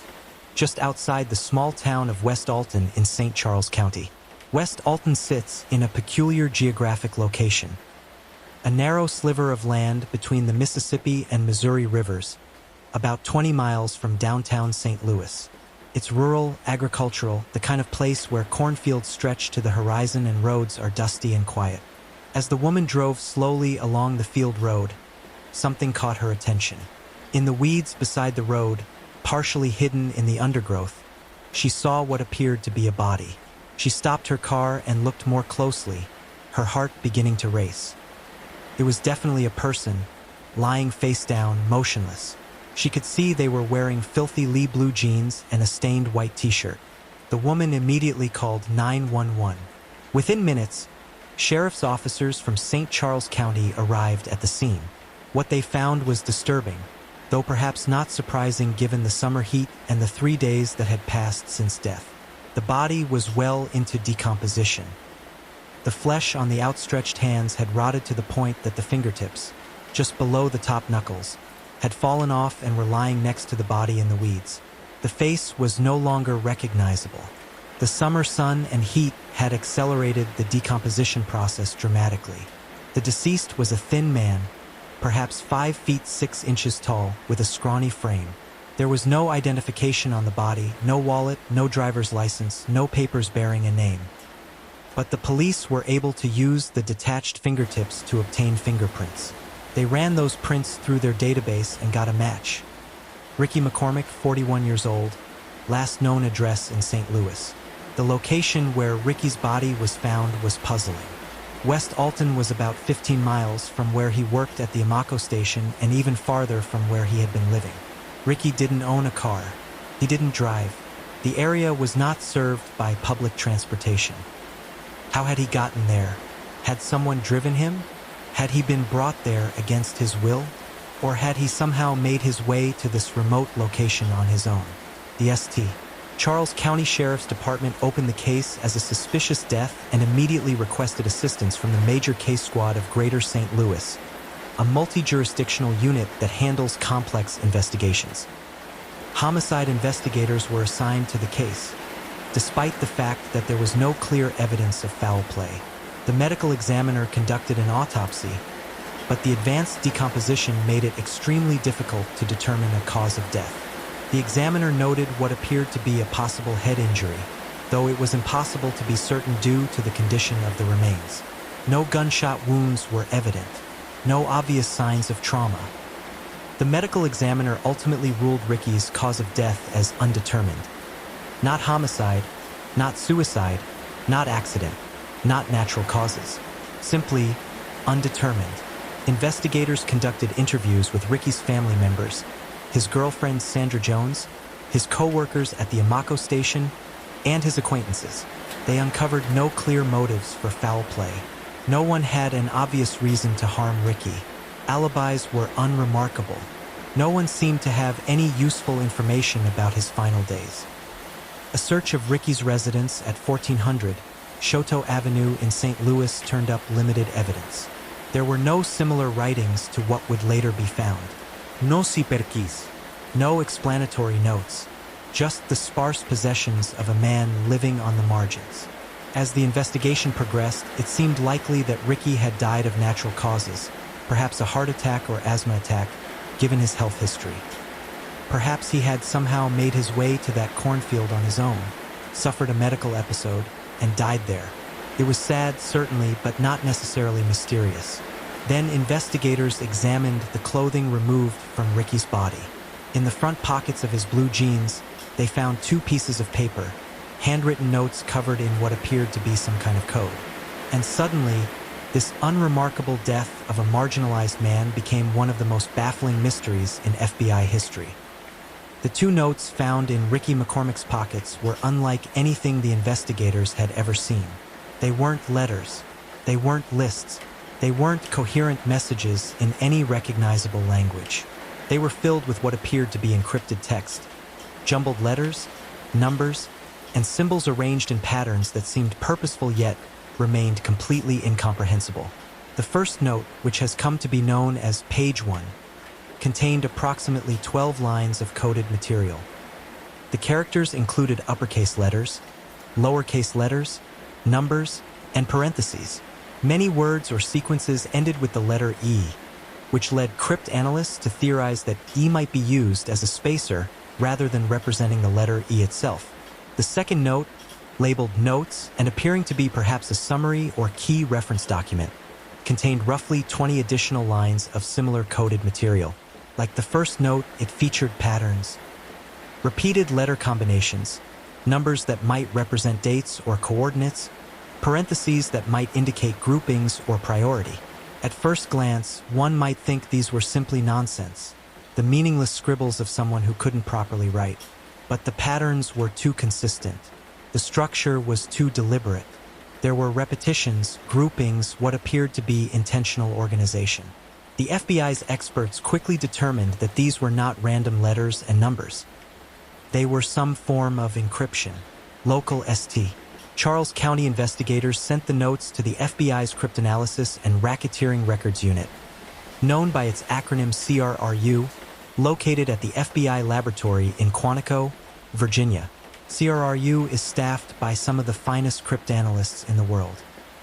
just outside the small town of West Alton in St. Charles County. West Alton sits in a peculiar geographic location, a narrow sliver of land between the Mississippi and Missouri rivers, about 20 miles from downtown St. Louis. It's rural, agricultural, the kind of place where cornfields stretch to the horizon and roads are dusty and quiet. As the woman drove slowly along the field road, something caught her attention. In the weeds beside the road, partially hidden in the undergrowth, she saw what appeared to be a body. She stopped her car and looked more closely, her heart beginning to race. It was definitely a person, lying face down, motionless. She could see they were wearing filthy Lee blue jeans and a stained white t-shirt. The woman immediately called 911. Within minutes, sheriff's officers from St. Charles County arrived at the scene. What they found was disturbing, though perhaps not surprising given the summer heat and the 3 days that had passed since death. The body was well into decomposition. The flesh on the outstretched hands had rotted to the point that the fingertips, just below the top knuckles, had fallen off and were lying next to the body in the weeds. The face was no longer recognizable. The summer sun and heat had accelerated the decomposition process dramatically. The deceased was a thin man, perhaps 5 feet 6 inches tall, with a scrawny frame. There was no identification on the body, no wallet, no driver's license, no papers bearing a name. But the police were able to use the detached fingertips to obtain fingerprints. They ran those prints through their database and got a match. Ricky McCormick, 41 years old, last known address in St. Louis. The location where Ricky's body was found was puzzling. West Alton was about 15 miles from where he worked at the Amaco station and even farther from where he had been living. Ricky didn't own a car. He didn't drive. The area was not served by public transportation. How had he gotten there? Had someone driven him? Had he been brought there against his will? Or had he somehow made his way to this remote location on his own? The St. Charles County Sheriff's Department opened the case as a suspicious death and immediately requested assistance from the Major Case Squad of Greater St. Louis, a multi-jurisdictional unit that handles complex investigations. Homicide investigators were assigned to the case, despite the fact that there was no clear evidence of foul play. The medical examiner conducted an autopsy, but the advanced decomposition made it extremely difficult to determine a cause of death. The examiner noted what appeared to be a possible head injury, though it was impossible to be certain due to the condition of the remains. No gunshot wounds were evident, no obvious signs of trauma. The medical examiner ultimately ruled Ricky's cause of death as undetermined. Not homicide, not suicide, not accident, not natural causes. Simply undetermined. Investigators conducted interviews with Ricky's family members, his girlfriend Sandra Jones, his co-workers at the Amako station, and his acquaintances. They uncovered no clear motives for foul play. No one had an obvious reason to harm Ricky. Alibis were unremarkable. No one seemed to have any useful information about his final days. A search of Ricky's residence at 1400 Shoto Avenue in St. Louis turned up limited evidence. There were no similar writings to what would later be found. No ciperquis, no explanatory notes, just the sparse possessions of a man living on the margins. As the investigation progressed, it seemed likely that Ricky had died of natural causes, perhaps a heart attack or asthma attack, given his health history. Perhaps he had somehow made his way to that cornfield on his own, suffered a medical episode, and died there. It was sad, certainly, but not necessarily mysterious. Then investigators examined the clothing removed from Ricky's body. In the front pockets of his blue jeans, they found 2 pieces of paper, handwritten notes covered in what appeared to be some kind of code. And suddenly, this unremarkable death of a marginalized man became one of the most baffling mysteries in FBI history. The 2 notes found in Ricky McCormick's pockets were unlike anything the investigators had ever seen. They weren't letters. They weren't lists. They weren't coherent messages in any recognizable language. They were filled with what appeared to be encrypted text, jumbled letters, numbers, and symbols arranged in patterns that seemed purposeful yet remained completely incomprehensible. The first note, which has come to be known as Page 1, contained approximately 12 lines of coded material. The characters included uppercase letters, lowercase letters, numbers, and parentheses. Many words or sequences ended with the letter E, which led cryptanalysts to theorize that E might be used as a spacer rather than representing the letter E itself. The second note, labeled Notes and appearing to be perhaps a summary or key reference document, contained roughly 20 additional lines of similar coded material. Like the first note, it featured patterns, repeated letter combinations, numbers that might represent dates or coordinates, parentheses that might indicate groupings or priority. At first glance, one might think these were simply nonsense, the meaningless scribbles of someone who couldn't properly write. But the patterns were too consistent. The structure was too deliberate. There were repetitions, groupings, what appeared to be intentional organization. The FBI's experts quickly determined that these were not random letters and numbers. They were some form of encryption. Local ST. Charles County investigators sent the notes to the FBI's Cryptanalysis and Racketeering Records Unit, known by its acronym CRRU, located at the FBI laboratory in Quantico, Virginia. CRRU is staffed by some of the finest cryptanalysts in the world.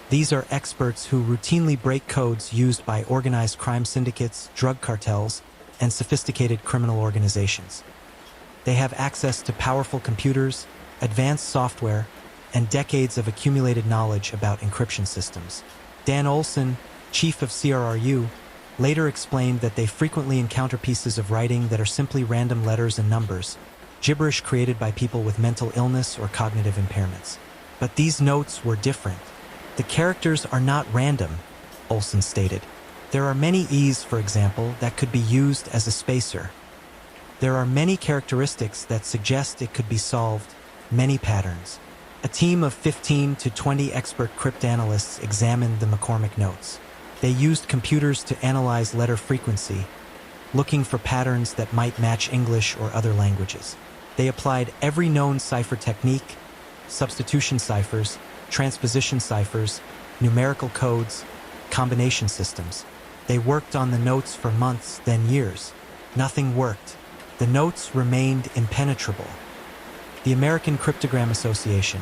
These are experts who routinely break codes used by organized crime syndicates, drug cartels, and sophisticated criminal organizations. They have access to powerful computers, advanced software, and decades of accumulated knowledge about encryption systems. Dan Olson, chief of CRRU, later explained that they frequently encounter pieces of writing that are simply random letters and numbers, gibberish created by people with mental illness or cognitive impairments. But these notes were different. The characters are not random, Olson stated. There are many E's, for example, that could be used as a spacer. There are many characteristics that suggest it could be solved, many patterns. A team of 15 to 20 expert cryptanalysts examined the McCormick notes. They used computers to analyze letter frequency, looking for patterns that might match English or other languages. They applied every known cipher technique, substitution ciphers, transposition ciphers, numerical codes, combination systems. They worked on the notes for months, then years. Nothing worked. The notes remained impenetrable. The American Cryptogram Association,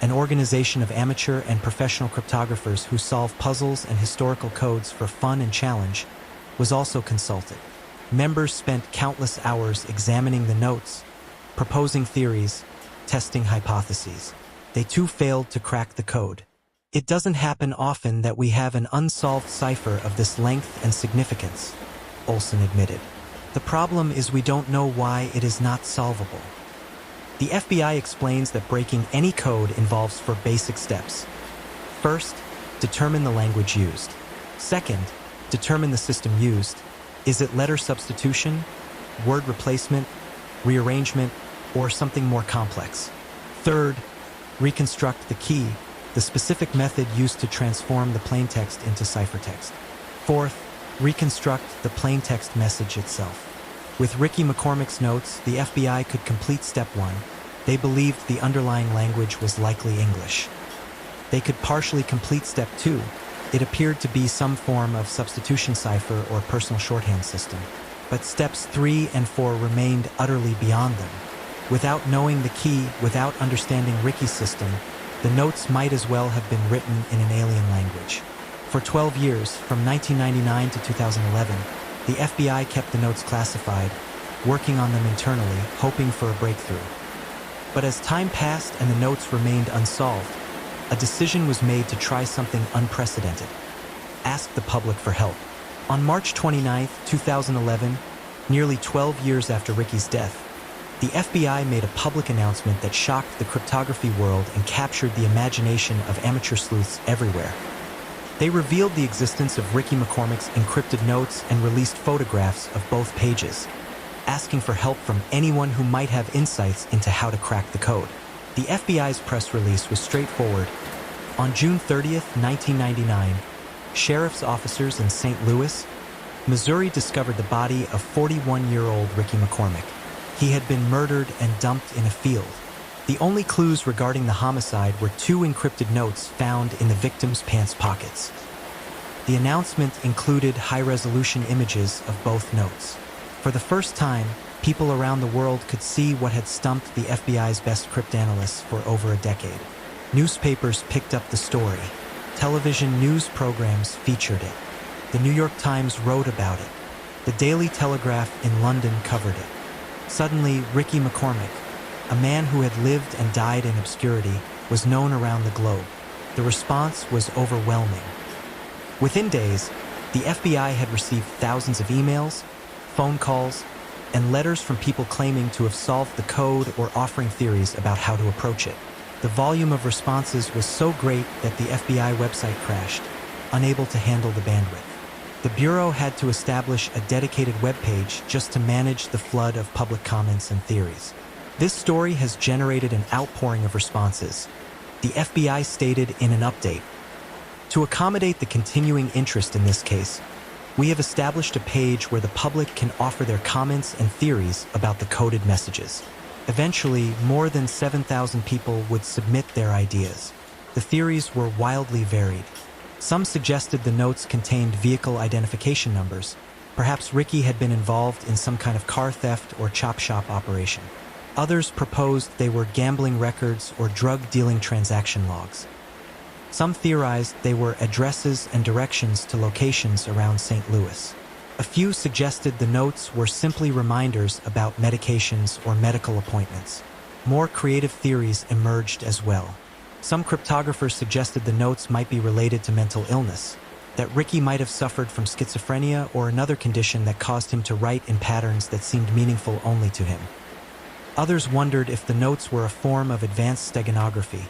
an organization of amateur and professional cryptographers who solve puzzles and historical codes for fun and challenge, was also consulted. Members spent countless hours examining the notes, proposing theories, testing hypotheses. They too failed to crack the code. It doesn't happen often that we have an unsolved cipher of this length and significance, Olson admitted. The problem is we don't know why it is not solvable. The FBI explains that breaking any code involves four basic steps. First, determine the language used. Second, determine the system used. Is it letter substitution, word replacement, rearrangement, or something more complex? Third, reconstruct the key, the specific method used to transform the plaintext into ciphertext. Fourth, reconstruct the plaintext message itself. With Ricky McCormick's notes, the FBI could complete step one. They believed the underlying language was likely English. They could partially complete step two. It appeared to be some form of substitution cipher or personal shorthand system. But steps 3 and 4 remained utterly beyond them. Without knowing the key, without understanding Ricky's system, the notes might as well have been written in an alien language. For 12 years, from 1999 to 2011, the FBI kept the notes classified, working on them internally, hoping for a breakthrough. But as time passed and the notes remained unsolved, a decision was made to try something unprecedented. Ask the public for help. On March 29, 2011, nearly 12 years after Ricky's death, the FBI made a public announcement that shocked the cryptography world and captured the imagination of amateur sleuths everywhere. They revealed the existence of Ricky McCormick's encrypted notes and released photographs of both pages, asking for help from anyone who might have insights into how to crack the code. The FBI's press release was straightforward. On June 30, 1999, sheriff's officers in St. Louis, Missouri discovered the body of 41-year-old Ricky McCormick. He had been murdered and dumped in a field. The only clues regarding the homicide were 2 encrypted notes found in the victim's pants pockets. The announcement included high-resolution images of both notes. For the first time, people around the world could see what had stumped the FBI's best cryptanalysts for over a decade. Newspapers picked up the story. Television news programs featured it. The New York Times wrote about it. The Daily Telegraph in London covered it. Suddenly, Ricky McCormick, a man who had lived and died in obscurity, was known around the globe. The response was overwhelming. Within days, the FBI had received thousands of emails, phone calls, and letters from people claiming to have solved the code or offering theories about how to approach it. The volume of responses was so great that the FBI website crashed, unable to handle the bandwidth. The Bureau had to establish a dedicated webpage just to manage the flood of public comments and theories. This story has generated an outpouring of responses. The FBI stated in an update, "To accommodate the continuing interest in this case, we have established a page where the public can offer their comments and theories about the coded messages." Eventually, more than 7,000 people would submit their ideas. The theories were wildly varied. Some suggested the notes contained vehicle identification numbers. Perhaps Ricky had been involved in some kind of car theft or chop shop operation. Others proposed they were gambling records or drug-dealing transaction logs. Some theorized they were addresses and directions to locations around St. Louis. A few suggested the notes were simply reminders about medications or medical appointments. More creative theories emerged as well. Some cryptographers suggested the notes might be related to mental illness, that Ricky might have suffered from schizophrenia or another condition that caused him to write in patterns that seemed meaningful only to him. Others wondered if the notes were a form of advanced steganography,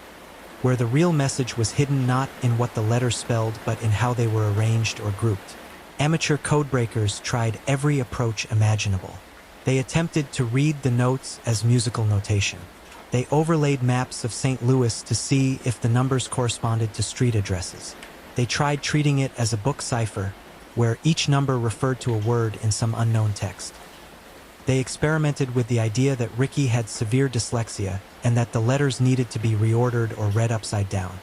where the real message was hidden not in what the letters spelled but in how they were arranged or grouped. Amateur codebreakers tried every approach imaginable. They attempted to read the notes as musical notation. They overlaid maps of St. Louis to see if the numbers corresponded to street addresses. They tried treating it as a book cipher, where each number referred to a word in some unknown text. They experimented with the idea that Ricky had severe dyslexia and that the letters needed to be reordered or read upside down.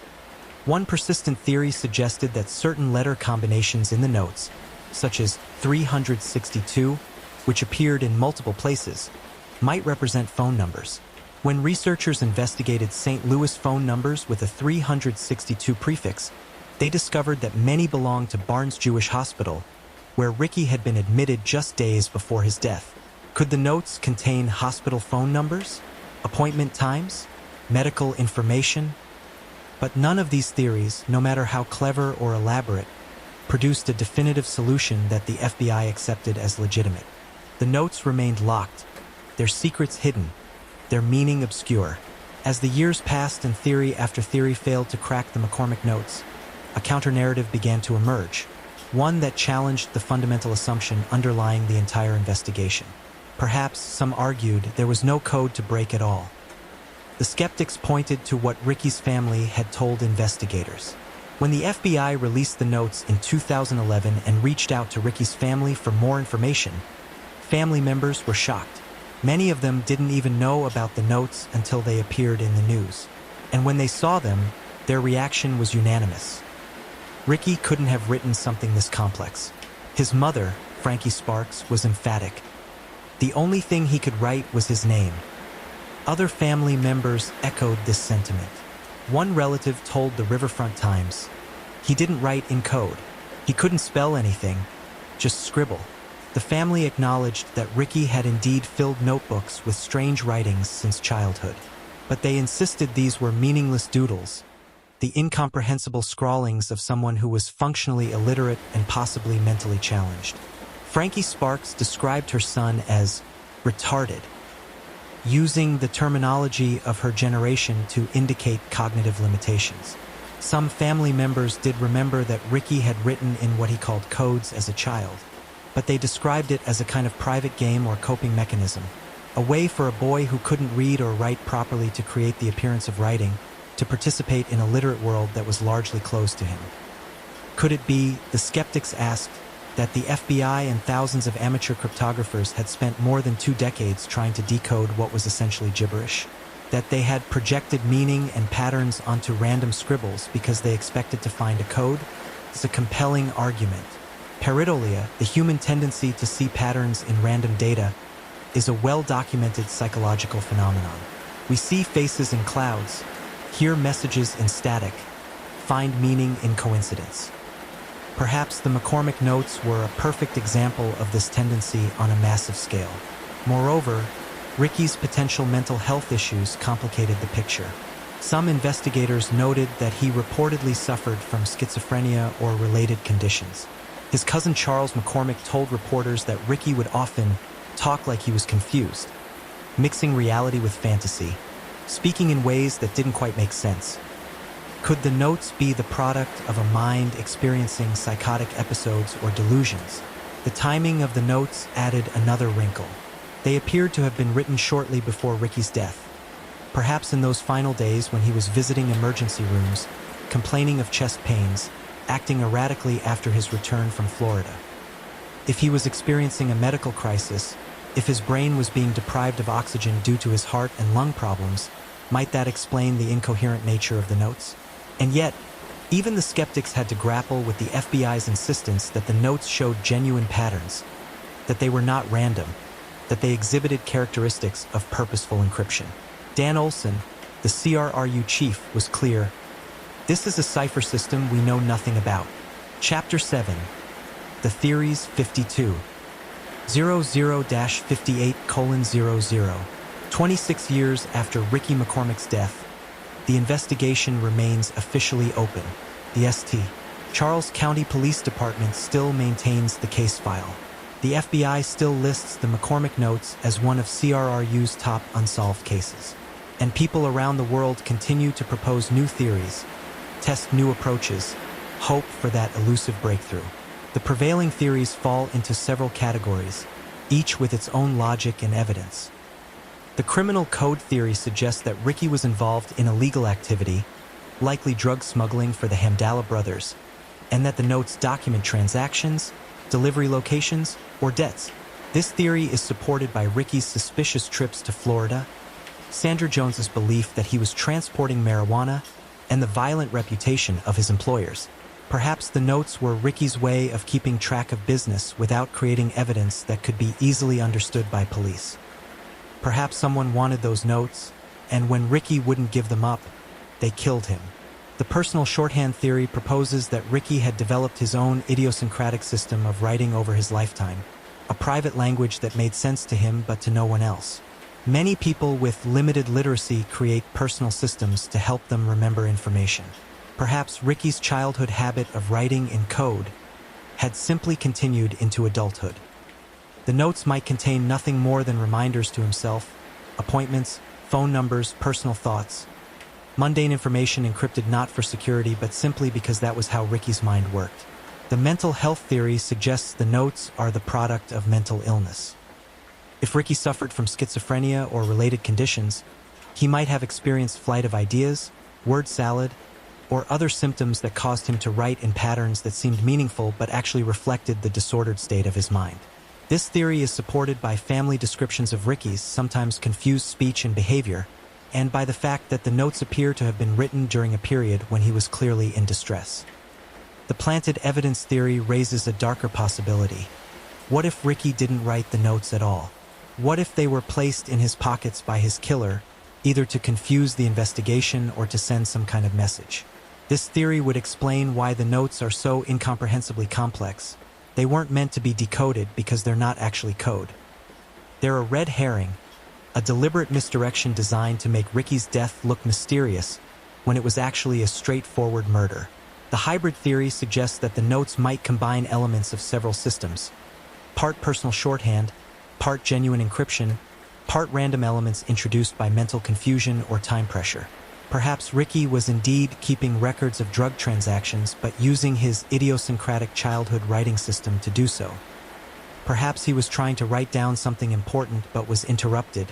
One persistent theory suggested that certain letter combinations in the notes, such as 362, which appeared in multiple places, might represent phone numbers. When researchers investigated St. Louis phone numbers with a 362 prefix, they discovered that many belonged to Barnes Jewish Hospital, where Ricky had been admitted just days before his death. Could the notes contain hospital phone numbers, appointment times, medical information? But none of these theories, no matter how clever or elaborate, produced a definitive solution that the FBI accepted as legitimate. The notes remained locked, their secrets hidden, their meaning obscure. As the years passed and theory after theory failed to crack the McCormick notes, a counter-narrative began to emerge, one that challenged the fundamental assumption underlying the entire investigation. Perhaps, some argued, there was no code to break at all. The skeptics pointed to what Ricky's family had told investigators. When the FBI released the notes in 2011 and reached out to Ricky's family for more information, family members were shocked. Many of them didn't even know about the notes until they appeared in the news. And when they saw them, their reaction was unanimous. Ricky couldn't have written something this complex. His mother, Frankie Sparks, was emphatic. The only thing he could write was his name. Other family members echoed this sentiment. One relative told the Riverfront Times, "He didn't write in code. He couldn't spell anything, just scribble." The family acknowledged that Ricky had indeed filled notebooks with strange writings since childhood. But they insisted these were meaningless doodles, the incomprehensible scrawlings of someone who was functionally illiterate and possibly mentally challenged. Frankie Sparks described her son as retarded, using the terminology of her generation to indicate cognitive limitations. Some family members did remember that Ricky had written in what he called codes as a child, but they described it as a kind of private game or coping mechanism, a way for a boy who couldn't read or write properly to create the appearance of writing, to participate in a literate world that was largely closed to him. Could it be, the skeptics asked, that the FBI and thousands of amateur cryptographers had spent more than 2 decades trying to decode what was essentially gibberish? That they had projected meaning and patterns onto random scribbles because they expected to find a code? It's a compelling argument. Pareidolia, the human tendency to see patterns in random data, is a well-documented psychological phenomenon. We see faces in clouds, hear messages in static, find meaning in coincidence. Perhaps the McCormick notes were a perfect example of this tendency on a massive scale. Moreover, Ricky's potential mental health issues complicated the picture. Some investigators noted that he reportedly suffered from schizophrenia or related conditions. His cousin Charles McCormick told reporters that Ricky would often talk like he was confused, mixing reality with fantasy, speaking in ways that didn't quite make sense. Could the notes be the product of a mind experiencing psychotic episodes or delusions? The timing of the notes added another wrinkle. They appeared to have been written shortly before Ricky's death, perhaps in those final days when he was visiting emergency rooms, complaining of chest pains, acting erratically after his return from Florida. If he was experiencing a medical crisis, if his brain was being deprived of oxygen due to his heart and lung problems, might that explain the incoherent nature of the notes? And yet, even the skeptics had to grapple with the FBI's insistence that the notes showed genuine patterns, that they were not random, that they exhibited characteristics of purposeful encryption. Dan Olson, the CRRU chief, was clear. This is a cipher system we know nothing about. Chapter 7. The Theories 52. 00-58:00. 26 years after Ricky McCormick's death, the investigation remains officially open. The St. Charles County Police Department still maintains the case file. The FBI still lists the McCormick notes as one of CRRU's top unsolved cases. And people around the world continue to propose new theories, test new approaches, hope for that elusive breakthrough. The prevailing theories fall into several categories, each with its own logic and evidence. The criminal code theory suggests that Ricky was involved in illegal activity, likely drug smuggling for the Hamdallah brothers, and that the notes document transactions, delivery locations, or debts. This theory is supported by Ricky's suspicious trips to Florida, Sandra Jones's belief that he was transporting marijuana, and the violent reputation of his employers. Perhaps the notes were Ricky's way of keeping track of business without creating evidence that could be easily understood by police. Perhaps someone wanted those notes, and when Ricky wouldn't give them up, they killed him. The personal shorthand theory proposes that Ricky had developed his own idiosyncratic system of writing over his lifetime, a private language that made sense to him but to no one else. Many people with limited literacy create personal systems to help them remember information. Perhaps Ricky's childhood habit of writing in code had simply continued into adulthood. The notes might contain nothing more than reminders to himself, appointments, phone numbers, personal thoughts. Mundane information encrypted not for security but simply because that was how Ricky's mind worked. The mental health theory suggests the notes are the product of mental illness. If Ricky suffered from schizophrenia or related conditions, he might have experienced flight of ideas, word salad, or other symptoms that caused him to write in patterns that seemed meaningful but actually reflected the disordered state of his mind. This theory is supported by family descriptions of Ricky's sometimes confused speech and behavior, and by the fact that the notes appear to have been written during a period when he was clearly in distress. The planted evidence theory raises a darker possibility. What if Ricky didn't write the notes at all? What if they were placed in his pockets by his killer, either to confuse the investigation or to send some kind of message? This theory would explain why the notes are so incomprehensibly complex. They weren't meant to be decoded because they're not actually code. They're a red herring, a deliberate misdirection designed to make Ricky's death look mysterious when it was actually a straightforward murder. The hybrid theory suggests that the notes might combine elements of several systems, part personal shorthand, part genuine encryption, part random elements introduced by mental confusion or time pressure. Perhaps Ricky was indeed keeping records of drug transactions but using his idiosyncratic childhood writing system to do so. Perhaps he was trying to write down something important but was interrupted,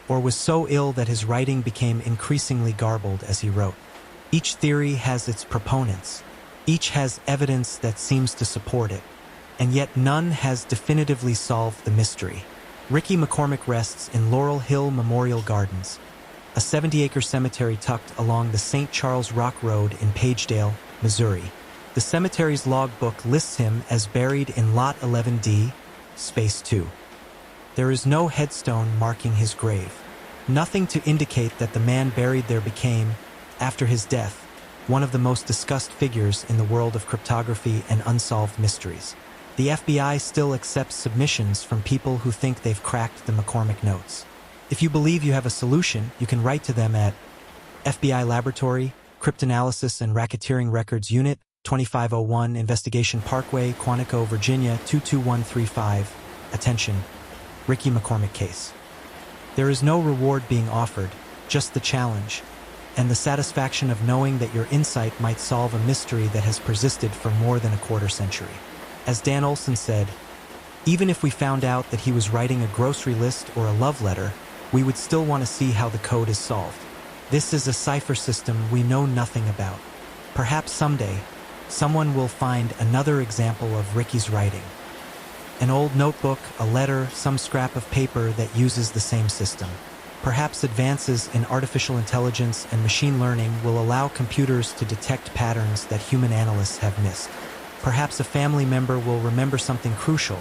or was so ill that his writing became increasingly garbled as he wrote. Each theory has its proponents. Each has evidence that seems to support it, and yet none has definitively solved the mystery. Ricky McCormick rests in Laurel Hill Memorial Gardens, a 70-acre cemetery tucked along the St. Charles Rock Road in Pagedale, Missouri. The cemetery's logbook lists him as buried in Lot 11D, Space 2. There is no headstone marking his grave. Nothing to indicate that the man buried there became, after his death, one of the most discussed figures in the world of cryptography and unsolved mysteries. The FBI still accepts submissions from people who think they've cracked the McCormick notes. If you believe you have a solution, you can write to them at FBI Laboratory, Cryptanalysis and Racketeering Records Unit, 2501 Investigation Parkway, Quantico, Virginia, 22135. Attention, Ricky McCormick case. There is no reward being offered, just the challenge, and the satisfaction of knowing that your insight might solve a mystery that has persisted for more than a quarter century. As Dan Olson said, even if we found out that he was writing a grocery list or a love letter, we would still want to see how the code is solved. This is a cipher system we know nothing about. Perhaps someday, someone will find another example of Ricky's writing. An old notebook, a letter, some scrap of paper that uses the same system. Perhaps advances in artificial intelligence and machine learning will allow computers to detect patterns that human analysts have missed. Perhaps a family member will remember something crucial,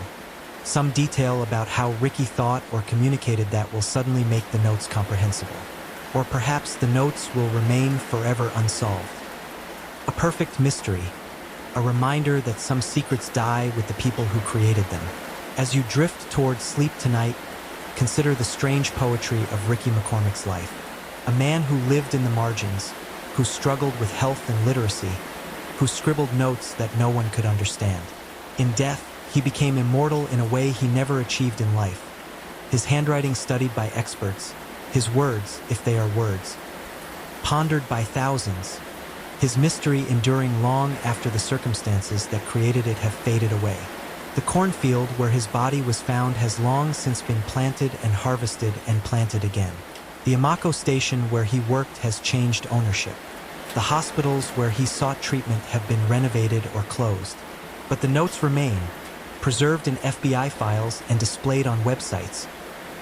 some detail about how Ricky thought or communicated that will suddenly make the notes comprehensible. Or perhaps the notes will remain forever unsolved. A perfect mystery, a reminder that some secrets die with the people who created them. As you drift towards sleep tonight, consider the strange poetry of Ricky McCormick's life. A man who lived in the margins, who struggled with health and literacy, who scribbled notes that no one could understand. In death, he became immortal in a way he never achieved in life. His handwriting studied by experts, his words, if they are words, pondered by thousands, his mystery enduring long after the circumstances that created it have faded away. The cornfield where his body was found has long since been planted and harvested and planted again. The Amaco station where he worked has changed ownership. The hospitals where he sought treatment have been renovated or closed. But the notes remain, preserved in FBI files and displayed on websites,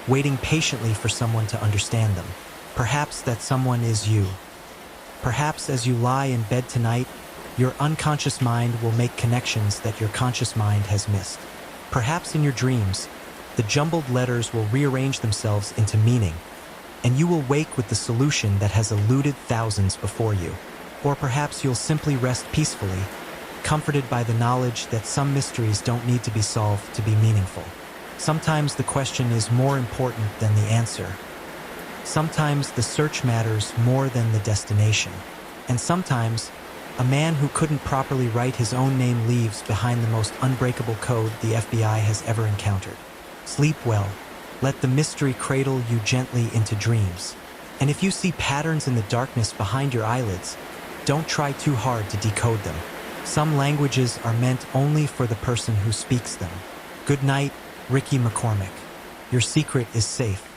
waiting patiently for someone to understand them. Perhaps that someone is you. Perhaps as you lie in bed tonight, your unconscious mind will make connections that your conscious mind has missed. Perhaps in your dreams, the jumbled letters will rearrange themselves into meaning, and you will wake with the solution that has eluded thousands before you. Or perhaps you'll simply rest peacefully, comforted by the knowledge that some mysteries don't need to be solved to be meaningful. Sometimes the question is more important than the answer. Sometimes the search matters more than the destination. And sometimes, a man who couldn't properly write his own name leaves behind the most unbreakable code the FBI has ever encountered. Sleep well. Let the mystery cradle you gently into dreams. And if you see patterns in the darkness behind your eyelids, don't try too hard to decode them. Some languages are meant only for the person who speaks them. Good night, Ricky McCormick. Your secret is safe.